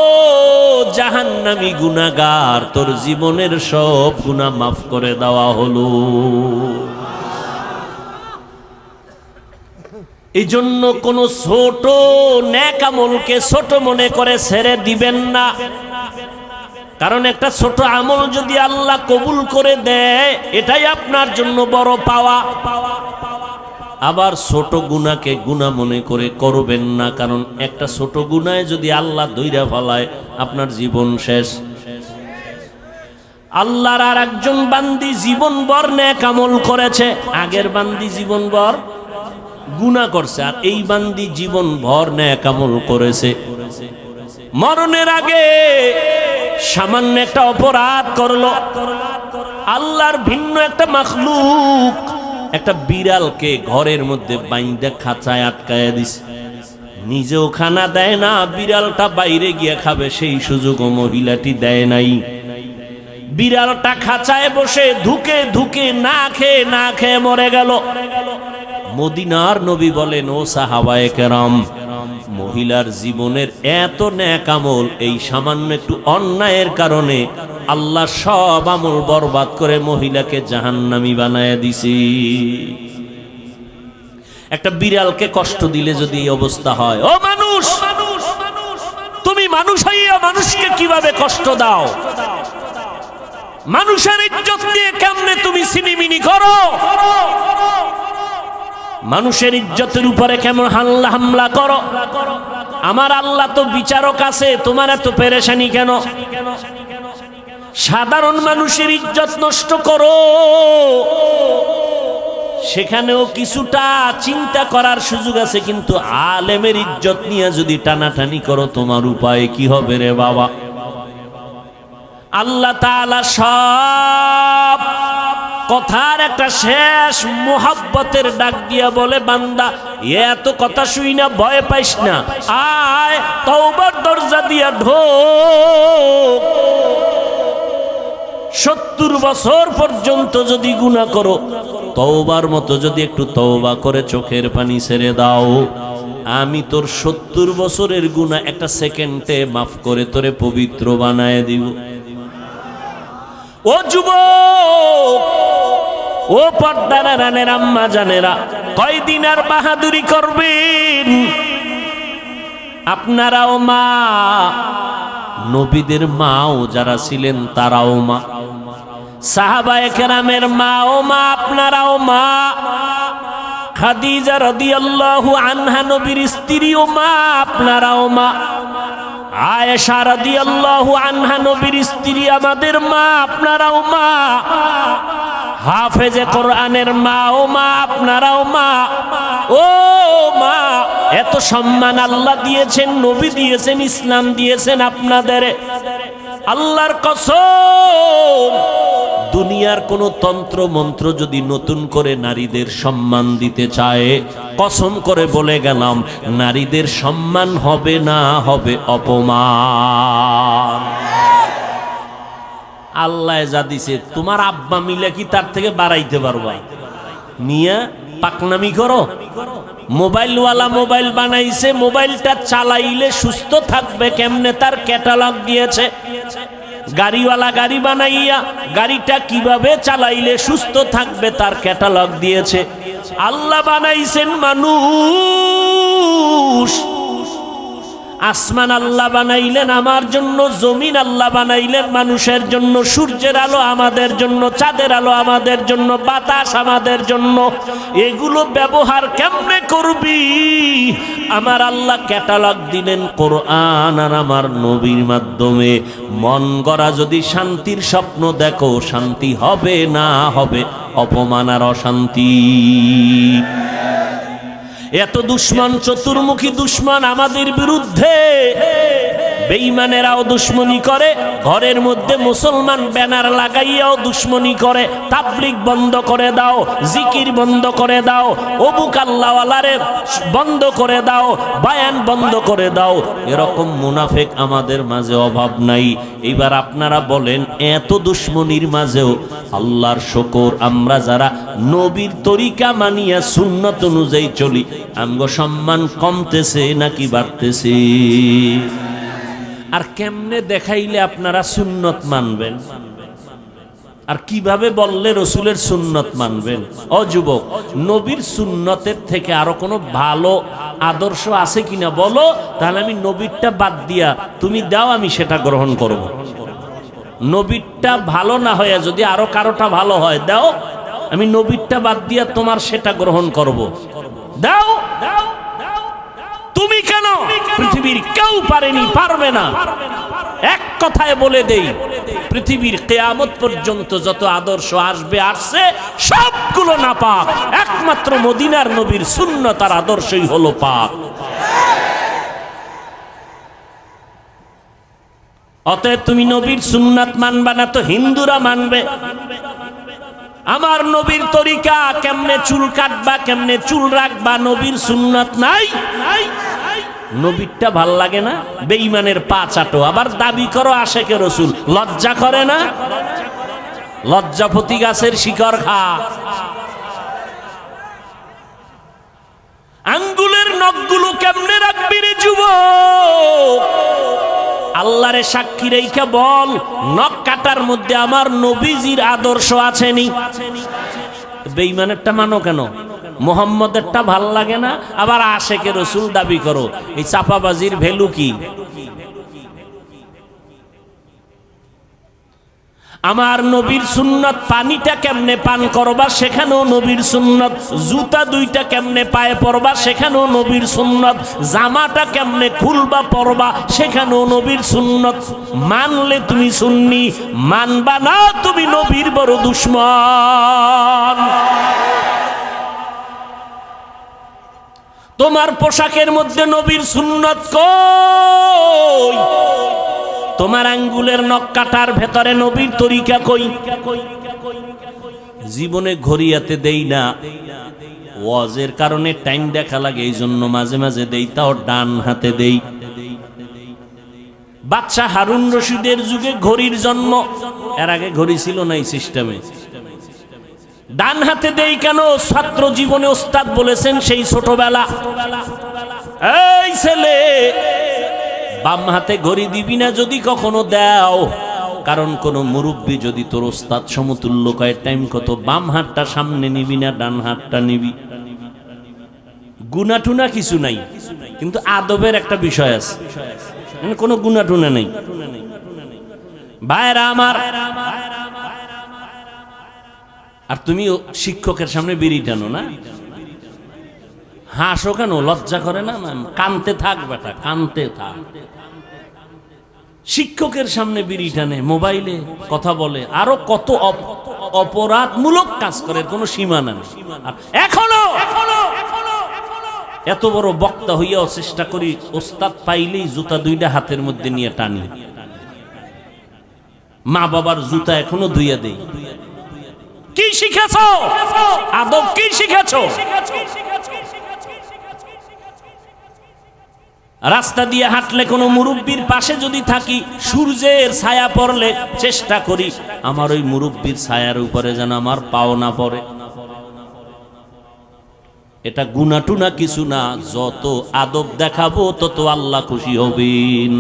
জাহান্নামী গুনাহগার, তোর জীবনের সব গুনাহ মাফ করে দেওয়া হলো। এই জন্য কোন ছোট নেক আমলকে ছোট মনে করে ছেড়ে দিবেন না, কারণ একটা ছোট আমল যদি আল্লাহ কবুল করে দেয় এটাই আপনার জন্য বড় পাওয়া। আবার ছোট গুনাহকে গুনাহ মনে করে করবেন না, কারণ একটা ছোট গুনাহে যদি আল্লাহ ধইরা ফেলায় আপনার জীবন শেষ। আল্লাহর আর একজন বান্দি জীবনভর নেক আমল করেছে, আগের বান্দি জীবনভর গুনাহ করছে, আর এই বান্দি জীবনভর নেক আমল করেছে। মরণের আগে সামান্য একটা অপরাধ করলো, আল্লাহর ভিন্ন একটা মাখলুক একটা বিড়ালকে ঘরের মধ্যে বাইন্দা খাঁচায় আটকায়া দিছে, নিজেও খানা দেয় না, বিড়ালটা বাইরে গিয়ে খাবে সেই সুযোগও মহিলাটি দেয় নাই। বিড়ালটা খাঁচায় বসে ধুকে ধুকে না খেয়ে মরে গেল। মদিনার নবী বলেন, ও সাহাবায়ে কেরাম, মহিলার জীবনের এত নেক আমল এই সামান্য একটু অন্যায়ের কারণে আল্লাহ সব আমল বরবাদ করে মহিলাকে জাহান্নামী বানায়া দিছে। একটা বিড়ালকে কষ্ট দিলে যদি এই অবস্থা হয়, ও মানুষ, তুমি মানুষ হইয়া মানুষকে কিভাবে কষ্ট দাও? মানুষের ইজ্জত দিয়ে কেমনে তুমি সিনিমিনি করো? মানুষের ইজ্জতের উপরে কেমন হামলা করো? আমার আল্লাহ তো বিচারক আছে, তোমার এত পেরেশানি কেন? সাধারণ মানুষের ইজ্জত নষ্ট করো, সেখানেও কিছুটা চিন্তা করার সুযোগ আছে, কিন্তু আলেমের ইজ্জত নিয়ে যদি টানাটানি করো তোমার উপায় কি হবে রে বাবা? আল্লাহ তাআলা সব কথার একটা শেষ মোহাব্বতের ডাক দিয়া বলে, বান্দা এত কথা শুই না, ভয় পাইস না, আয় তওবার দরজা দিয়া ঢোক। 70 বছর পর্যন্ত যদি গুনাহ করো, তওবার মতো যদি একটু তওবা করে চোখের পানি ছেড়ে দাও, আমি তোর 70 বছরের গুনাহ একটা সেকেন্ডে মাফ করে তোরে পবিত্র বানায় দিব। ও যুবক, ও পর্দার রানের আম্মা জানেরা, কয়দিন আর বাহাদুরি করবেন? আপনারাও মা, নবীদের মাও যারা ছিলেন তারাও মা, সাহাবায়ে কেরামের মাও মা, আপনারাও মা। খাদিজা রাদিয়াল্লাহু আনহা নবীর স্ত্রীও মা, আপনারাও মা। আয়েশা রাদিয়াল্লাহু আনহা নবীর স্ত্রী, আমাদের মা, আপনারাও মা। হাফেজে কোরআনের মা ও মা, আপনারাও মা। ও মা, এত সম্মান আল্লাহ দিয়েছেন, নবী দিয়েছেন, ইসলাম দিয়েছেন আপনাদের। আল্লাহর কসম, দুনিয়ার কোন তন্ত্র মন্ত্র যদি নতুন করে নারীদের সম্মান দিতে চায়, কসম করে বলে গেলাম, নারীদের সম্মান হবে না, হবে অপমান। আল্লাহ যা দিছে, তোমার আব্বা মিলে কি তার থেকে বাড়াইতে পারবা? মিয়া পাকনামি করো। মোবাইলওয়ালা মোবাইল বানাইছে, মোবাইলটা চালাইলে সুস্থ থাকবে কেমনে তার ক্যাটালগ দিয়েছে। গাড়িওয়ালা গাড়ি বানাইয়া গাড়িটা কিভাবে চালাইলে সুস্থ থাকবে তার ক্যাটালগ দিয়েছে। আল্লাহ বানাইছেন মানুষ, আসমান আল্লাহ বানাইলেন আমার জন্য, জমিন আল্লাহ বানাইলেন মানুষের জন্য, সূর্যের আলো আমাদের জন্য, চাঁদের আলো আমাদের জন্য, বাতাস আমাদের জন্য। এগুলো ব্যবহার কেমনে করবি? আমার আল্লাহ ক্যাটালগ দিলেন কোরআন আর আমার নবীর মাধ্যমে। মন গড়া যদি শান্তির স্বপ্ন দেখো, শান্তি হবে না, হবে অপমান আর অশান্তি। এত দুশ্মন, চতুর্মুখী দুশ্মন আমাদের বিরুদ্ধে। বেঈমানেরাও দুশ্মনী করে, ঘরের মধ্যে মুসলমান ব্যানার লাগাইয়াও দুশ্মনী করে। তাবলীগ বন্ধ করে দাও, জিকির বন্ধ করে দাও, অবু কাল্লাওয়ালারে বন্ধ করে দাও, বায়ান বন্ধ করে দাও। এরকম মুনাফিক আমাদের মাঝে অভাব নাই। এইবার আপনারা বলেন, এত দুশ্মনীর মাঝেও আল্লাহর শুকর, আমরা যারা নবীর তরিকা মানিয়া সুন্নত অনুযায়ী চলি, আমগো সম্মান কমতেছে নাকি বাড়তেছে? আর কেমনে দেখাইলে আপনারা সুন্নত মানবেন? আর কিভাবে বললে রসুলের সুন্নত মানবেন? ও যুবক, নবীর সুন্নতের থেকে আরো কোনো ভালো আদর্শ আছে কিনা বলো, তাহলে আমি নবীরটা বাদ দিয়া তুমি দাও, আমি সেটা গ্রহণ করব। নবীরটা ভালো না হয়ে যদি আরো কারোটা ভালো হয় দাও, আমি নবীরটা বাদ দিয়া তোমার সেটা গ্রহণ করব। দাও। তুমি কেন? পৃথিবীর কেউ পারেনি, পারবে না। এক কথায় বলে দেই, পৃথিবীর কিয়ামত পর্যন্ত যত আদর্শ আসবে, আসছে, সবগুলো নাপাক। একমাত্র মদিনার নবীর সুন্নত আর আদর্শই হলো পাক। অতএব তুমি নবীর সুন্নাত মানবা না তো হিন্দুরা মানবে। আমার নবীর তরিকা, কেমনে চুল কাটবা, কেমনে চুল রাখবা, নবীর সুন্নাত নাই। নবীরটা ভাল লাগে না? বেঈমানের পা চাটো, আবার দাবি করো আশেকে রসুল। লজ্জা করে না? লজ্জাপতি গাছের শিকড় খা। আঙ্গুলের নখগুলো কেমনে রাখবি রে যুবক? আল্লাহরে সাক্ষী রেখে বল, নখ কাটার মধ্যে আমার নবীজির আদর্শ আছেনি? বেঈমানেরটা মানো কেন? মুহাম্মদেরটা ভাল লাগে না, আবার আশেকে রসুল দাবি করো। এই চাপাবাজির ভ্যালু কি? আমার নবীর সুন্নত, পানিটা কেমনে পান করবা সেখানেও নবীর সুন্নত, জুতা দুইটা কেমনে পায়ে পরবা সেখানেও নবীর সুন্নত, জামাটা কেমনে খুলবা পরবা সেখানেও নবীর সুন্নত। মানলে তুমি সুন্নি, মানবা না তুমি নবীর বড় দুশ্মন। তোমার পোশাকের মধ্যে নবীর সুন্নত কই? তোমার আঙ্গুলের নখ কাটার ভেতরে নবীর তরিকা কই? জীবনে ঘড়িয়াতে দেই না, ওয়াজের কারণে টাইম দেখা লাগে, এই জন্য মাঝে মাঝে দেই, তাও ডান হাতে দেই। বাদশাহ হারুন রশিদের যুগে ঘড়ির জন্ম, এর আগে ঘড়ি ছিল না এই সিস্টেমে। ডান হাতে দেই কেন? ছাত্র জীবনে ওস্তাদ বলেছেন সেই ছোটবেলা, এই ছেলে বাম হাতে ঘড়ি দিবি না যদি কখনো দাও, কারণ কোন মুরব্বী যদি তোর ওস্তাদ সমতুল্য কয় টাইম কত, বাম হাতটা সামনে নিবি না ডান হাতটা নিবি। গুনাটুনা কিছু নাই, কিন্তু আদবের একটা বিষয় আছে, কোনো গুনাটুনা নেই। ভাইরা আমার, আর তুমি শিক্ষকের সামনে বিড়ি টানো না, হাসো কেন? লজ্জা করে না? কানতে থাক বেটা, কানতে থাক। শিক্ষকের সামনে বিড়ি টানে, মোবাইলে কথা বলে, আরো কত অপরাধমূলক কাজ করে, কোনো সীমা নেই। এখনো এত বড় বক্তা হইয়াও চেষ্টা করি ওস্তাদ পাইলেই জুতা দুইটা হাতের মধ্যে নিয়ে টানি। মা বাবার জুতা এখনো ধুইয়া দেই। কি শিখেছ? আদব কি শিখেছ? রাস্তা দিয়ে হাঁটলে কোনো মুরব্বির পাশে যদি থাকি, সূর্যের ছায়া পড়লে চেষ্টা করি আমার ওই মুরব্বির ছায়ার উপরে যেন আমার পাও না পড়ে। এটা গুনাটুনা কিছু না, যত আদব দেখাবো তত আল্লাহ খুশি হবেন।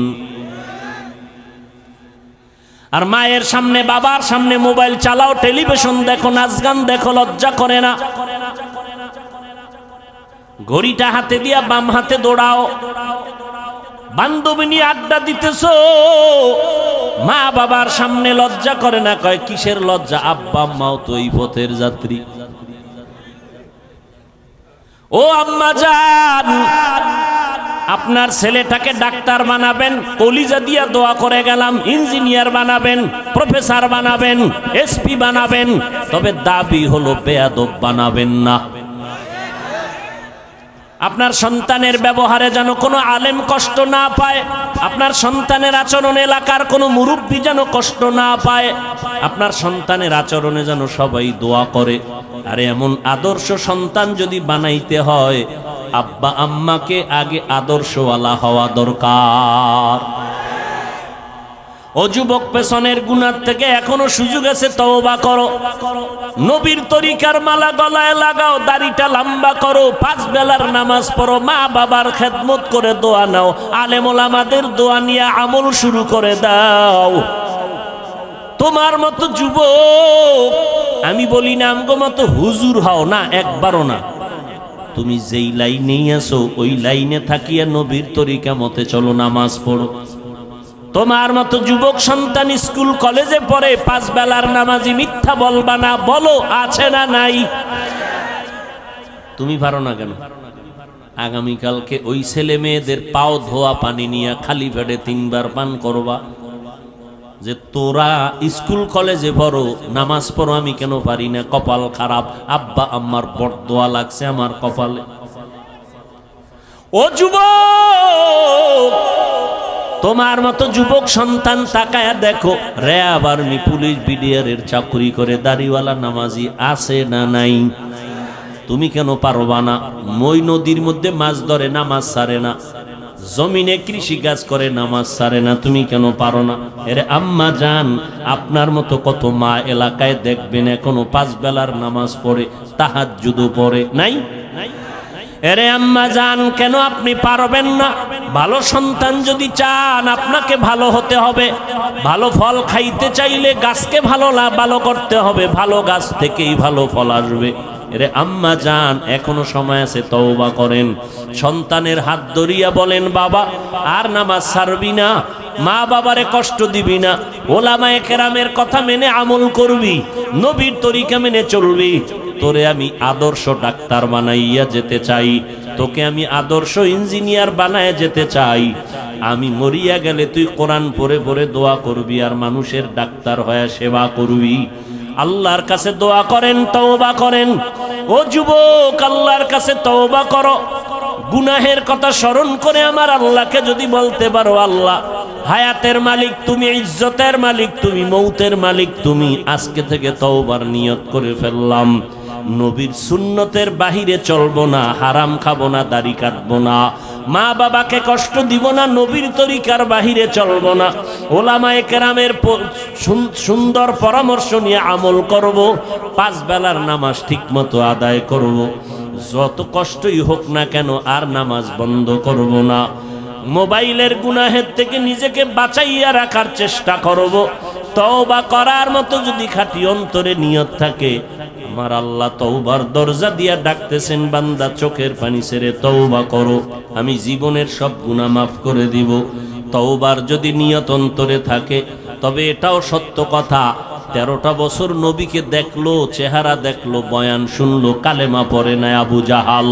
আর মায়ের সামনে, বাবার সামনে মোবাইল চালাও, টেলিভিশন দেখো, নাচ গান দেখো, লজ্জা করে না? ঘড়িটা হাতে দিয়া বাম হাতে দৌড়াও, বান্ধবী নিয়ে আড্ডা দিতেছো, মা বাবার সামনে লজ্জা করে না? কয় কিসের লজ্জা, আব্বা আম্মাও তো এই পথের যাত্রী। ও আম্মা জান, আপনার ছেলেটাকে ডাক্তার বানাবেন, কলিজা দিয়া দোয়া করে গেলাম, ইঞ্জিনিয়ার বানাবেন, প্রফেসর বানাবেন, এসপি বানাবেন, তবে দাবি হলো বেয়াদব বানাবেন না। আপনার সন্তানের ব্যবহারে যেন কোনো আলেম কষ্ট না পায়, আপনার সন্তানের আচরণে এলাকার কোনো মুরব্বী যেন কষ্ট না পায়, আপনার সন্তানের আচরণে যেন সবাই দোয়া করে। আরে এমন আদর্শ সন্তান যদি বানাইতে হয়, আব্বা আম্মাকে আগে আদর্শওয়ালা হওয়া দরকার। ও যুবক, পেছনের গুনাহ থেকে এখনো সুযোগ আছে, তওবা করো। নবীর তরিকার মালা গলায় লাগাও, দাড়িটা লম্বা করো, 5 বেলার নামাজ পড়ো, মা বাবার খেদমত করে দোয়া নাও, আলেম ওলামাদের দোয়া নিয়ে আমল শুরু করে দাও। তোমার মতো যুবক, আমি বলি না আমগো মতো হুজুর হও না, একবারও না। তুমি যেই লাইনেই আছো ওই লাইনে থাকিয়া নবীর তরিকা মতে চলো, নামাজ পড়ো। তোমার মতো যুবক সন্তান স্কুল কলেজে পড়ে, 5 বেলার নামাজি, মিথ্যা বলবা না, বলো আছে না নাই? তুমি পারো না কেন? আগামীকালকে ওই ছেলে মেয়েদের পাও ধোয়া পানি নিয়ে খালি পেটে 3 বার পান করবা, যে তোরা স্কুল কলেজে পড়ো, নামাজ পড়ো, আমি কেন পারি না, কপাল খারাপ, আব্বা আম্মার বরদোয়া লাগছে আমার কপালে। ও যুবক, তোমার মতো যুবক সন্তান তাকায়া দেখো, র্যাব আর্মি পুলিশ বিডিআরের চাকরি করে দাড়িওয়ালা নামাজি আছে না নাই? তুমি কেন পারবা না? মই নদীর মধ্যে মাছ ধরে, নামাজ ছাড়ে না, জমিনে কৃষি কাজ করে, নামাজ ছাড়ে না, তুমি কেন পারো না? এরে আম্মা জান, আপনার মতো কত মা এলাকায় দেখবেন এখনো 5 বেলার নামাজ পড়ে, তাহাজ্জুদও পড়ে, নাই? এরে আম্মা জান, কেন আপনি পারবেন না? ভালো সন্তান যদি চান, আপনাকে ভালো হতে হবে। ভালো ফল খাইতে চাইলে গাছকে ভালো করতে হবে, ভালো গাছ থেকেই ভালো ফল আসবে। এরে আম্মা জান, এখনো সময় আছে, তওবা করেন। সন্তানের হাত ধরিয়া বলেন, বাবা আর নামাজ ছাড়বি না, মা বাবারে কষ্ট দিবি না, ওলামায়ে কেরামের কথা মেনে আমল করবি, নবীর তরিকা মেনে চলবি। তোরে আমি আদর্শ ডাক্তার বানাইয়া যেতে চাই, তোকে আমি আদর্শ ইঞ্জিনিয়ার বানায় যেতে চাই। আমি মরিয়া গেলে তুই কোরআন পড়ে পড়ে দোয়া করবি আর মানুষের ডাক্তার হয়ে সেবা করবি। আল্লাহর কাছে দোয়া করেন, তওবা করেন। ও যুবক, আল্লাহর কাছে তওবা করো। গুনাহের কথা স্মরণ করে আমার আল্লাহকে যদি বলতে পারো, আল্লাহ হায়াতের মালিক তুমি, ইজ্জতের মালিক তুমি, মৌতের মালিক তুমি, আজকে থেকে তওবার নিয়ত করে ফেললাম, নবীর সুন্নতের বাহিরে চলবো না, হারাম খাবো না, দাড়ি কাটবো না, মা বাবাকে কষ্ট দিব না, নবীর তরিকার বাহিরে চলবো না, ওলামায়ে কেরামের সুন্দর পরামর্শ নিয়ে আমল করব, 5 বেলার নামাজ ঠিক মতো আদায় করব, যত কষ্টই হোক না কেন আর নামাজ বন্ধ করব না। মোবাইলের গুনাহের থেকে নিজেকে বাঁচাইয়া রাখার চেষ্টা করব। তওবা করার মতো যদি খাঁটি অন্তরে নিয়ত থাকে, আমার আল্লাহ তওবার দরজা দিয়া ডাকতেছেন, বান্দা চোখের পানি ছেড়ে তওবা করো, আমি জীবনের সব গুনাহ মাফ করে দিব। তওবার যদি নিয়ত অন্তরে থাকে, তবে এটাও সত্য কথা, 13টা বছর নবীকে দেখলো, চেহারা দেখলো, বয়ান শুনলো, কালেমা পড়ে নাই আবু জাহাল।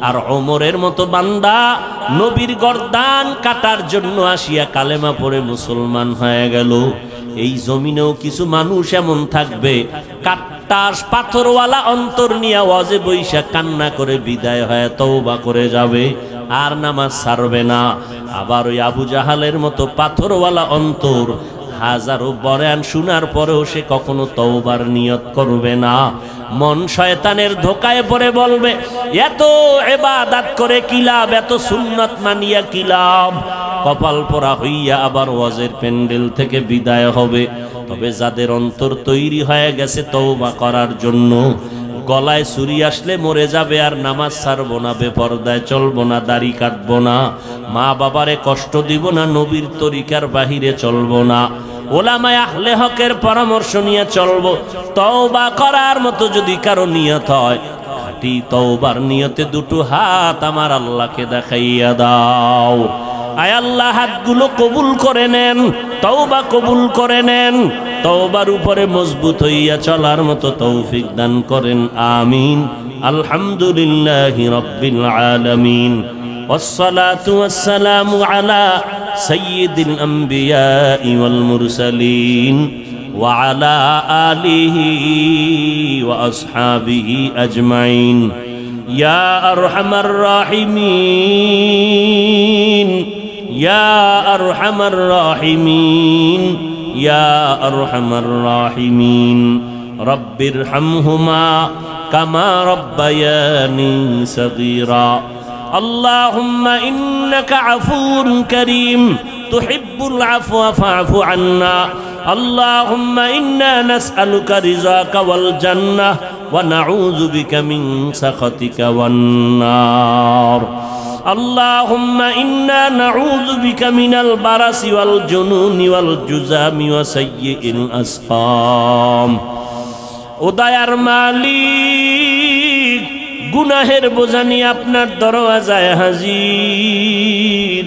আর ওমরের মতো বান্দা নবীর গর্দান কাটার জন্য আসিয়া কালেমা পড়ে মুসলমান হয়ে গেল। এই জমিনেও কিছু মানুষ এমন থাকবে, কাট্টাস পাথরওয়ালা অন্তর নিয়ে ওয়াজে বৈশা কান্না করে বিদায় হয়ে তওবা করে যাবে, আর নামাজ ছাড়বে না। আবার ওই আবু জাহালের মতো পাথরওয়ালা অন্তর, হাজারো বয়ান শোনার পরেও সে কখনো তওবার নিয়ত করবে না। মন শয়তানের ধোকায় পড়ে বলবে, এত ইবাদত করে কি লাভ, এত সুন্নাত মানিয়া কি লাভ, কপাল পোড়া হইয়া আবার ওয়াজের প্যান্ডেল থেকে বিদায় হবে। তবে যাদের অন্তর তৈরি হয়ে গেছে তওবা করার জন্য, গলায় ছুরি আসলে মরে যাবে আর নামাজ ছাড়বো না, বেপরদায় চলবো না, দাড়ি কাটবো না, মা বাবারে কষ্ট দিব না, নবীর তরিকার বাহিরে চলবো না, ওলামায়ে আহলে হকের পরামর্শ নিয়ে চলবো। তওবা করার মতো যদি কারো নিয়ত হয়, খাঁটি তওবার নিয়তে 2টো হাত আমার আল্লাহকে দেখাইয়া দাও। আয় আল্লাহ হাতগুলো কবুল করে নেন, তওবা কবুল করে নেন, তওবার উপরে মজবুত হইয়া চলার মতো তৌফিক দান করেন। আমিন। আলহামদুলিল্লাহি রাব্বিল আলামিন। والصلاة والسلام على سيد الأنبياء والمرسلين وعلى آله وأصحابه أجمعين يا أرحم الراحمين يا أرحم الراحمين يا أرحم الراحمين رب ارحمهما كما ربياني صغيرا اللهم إنك عفو كريم تحب العفو فاعف عنا اللهم إنا نسألك رضاك والجنة ونعوذ بك من سخطك والنار اللهم إنا نعوذ بك من البرص والجنون والجذام وسيء الأسقام উদয়ার মালিক গুনাহের বোঝা নিয়ে আপনার দরওয়াজায় হাজির।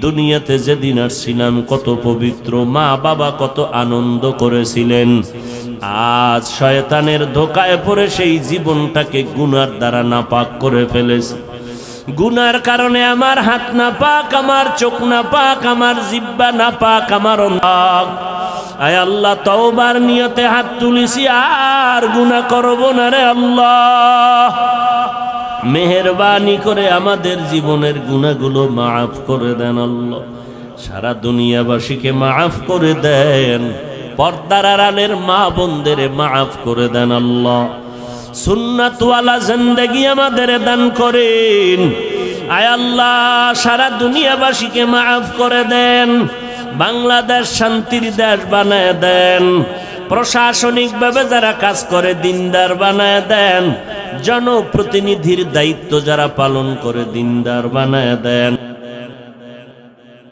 দুনিয়াতে যেদিন আসছিলাম কত পবিত্র, মা বাবা কত আনন্দ করেছিলেন। আজ শয়তানের ধোকায় পড়ে সেই জীবনটাকে গুনার দ্বারা নাপাক করে ফেলেছে। গুনার কারণে আমার হাত নাপাক, আমার চোখ নাপাক, আমার জিহ্বা নাপাক, আমার নাক। আয় আল্লাহ, তওবার নিয়তে হাত তুলিছি, আর গুনাহ করব না রে আল্লাহ। মেহেরবানি করে আমাদের জীবনের গুনাহগুলো মাফ করে দেন আল্লাহ। সারা দুনিয়াবাসীকে মাফ করে দেন, পর্দার আড়ালের মা বোনদের মাফ করে দেন আল্লাহ। সুন্নাতওয়ালা জিন্দেগি আমাদের দান করেন। আয় আল্লাহ, সারা দুনিয়াবাসীকে মাফ করে দেন, বাংলাদেশ শান্তির দেশ বানায় দেন, প্রশাসনিকভাবে যারা কাজ করে দিনদার বানায় দেন, জনপ্রতিনিধির দায়িত্ব যারা পালন করে দিনদার বানায় দেন।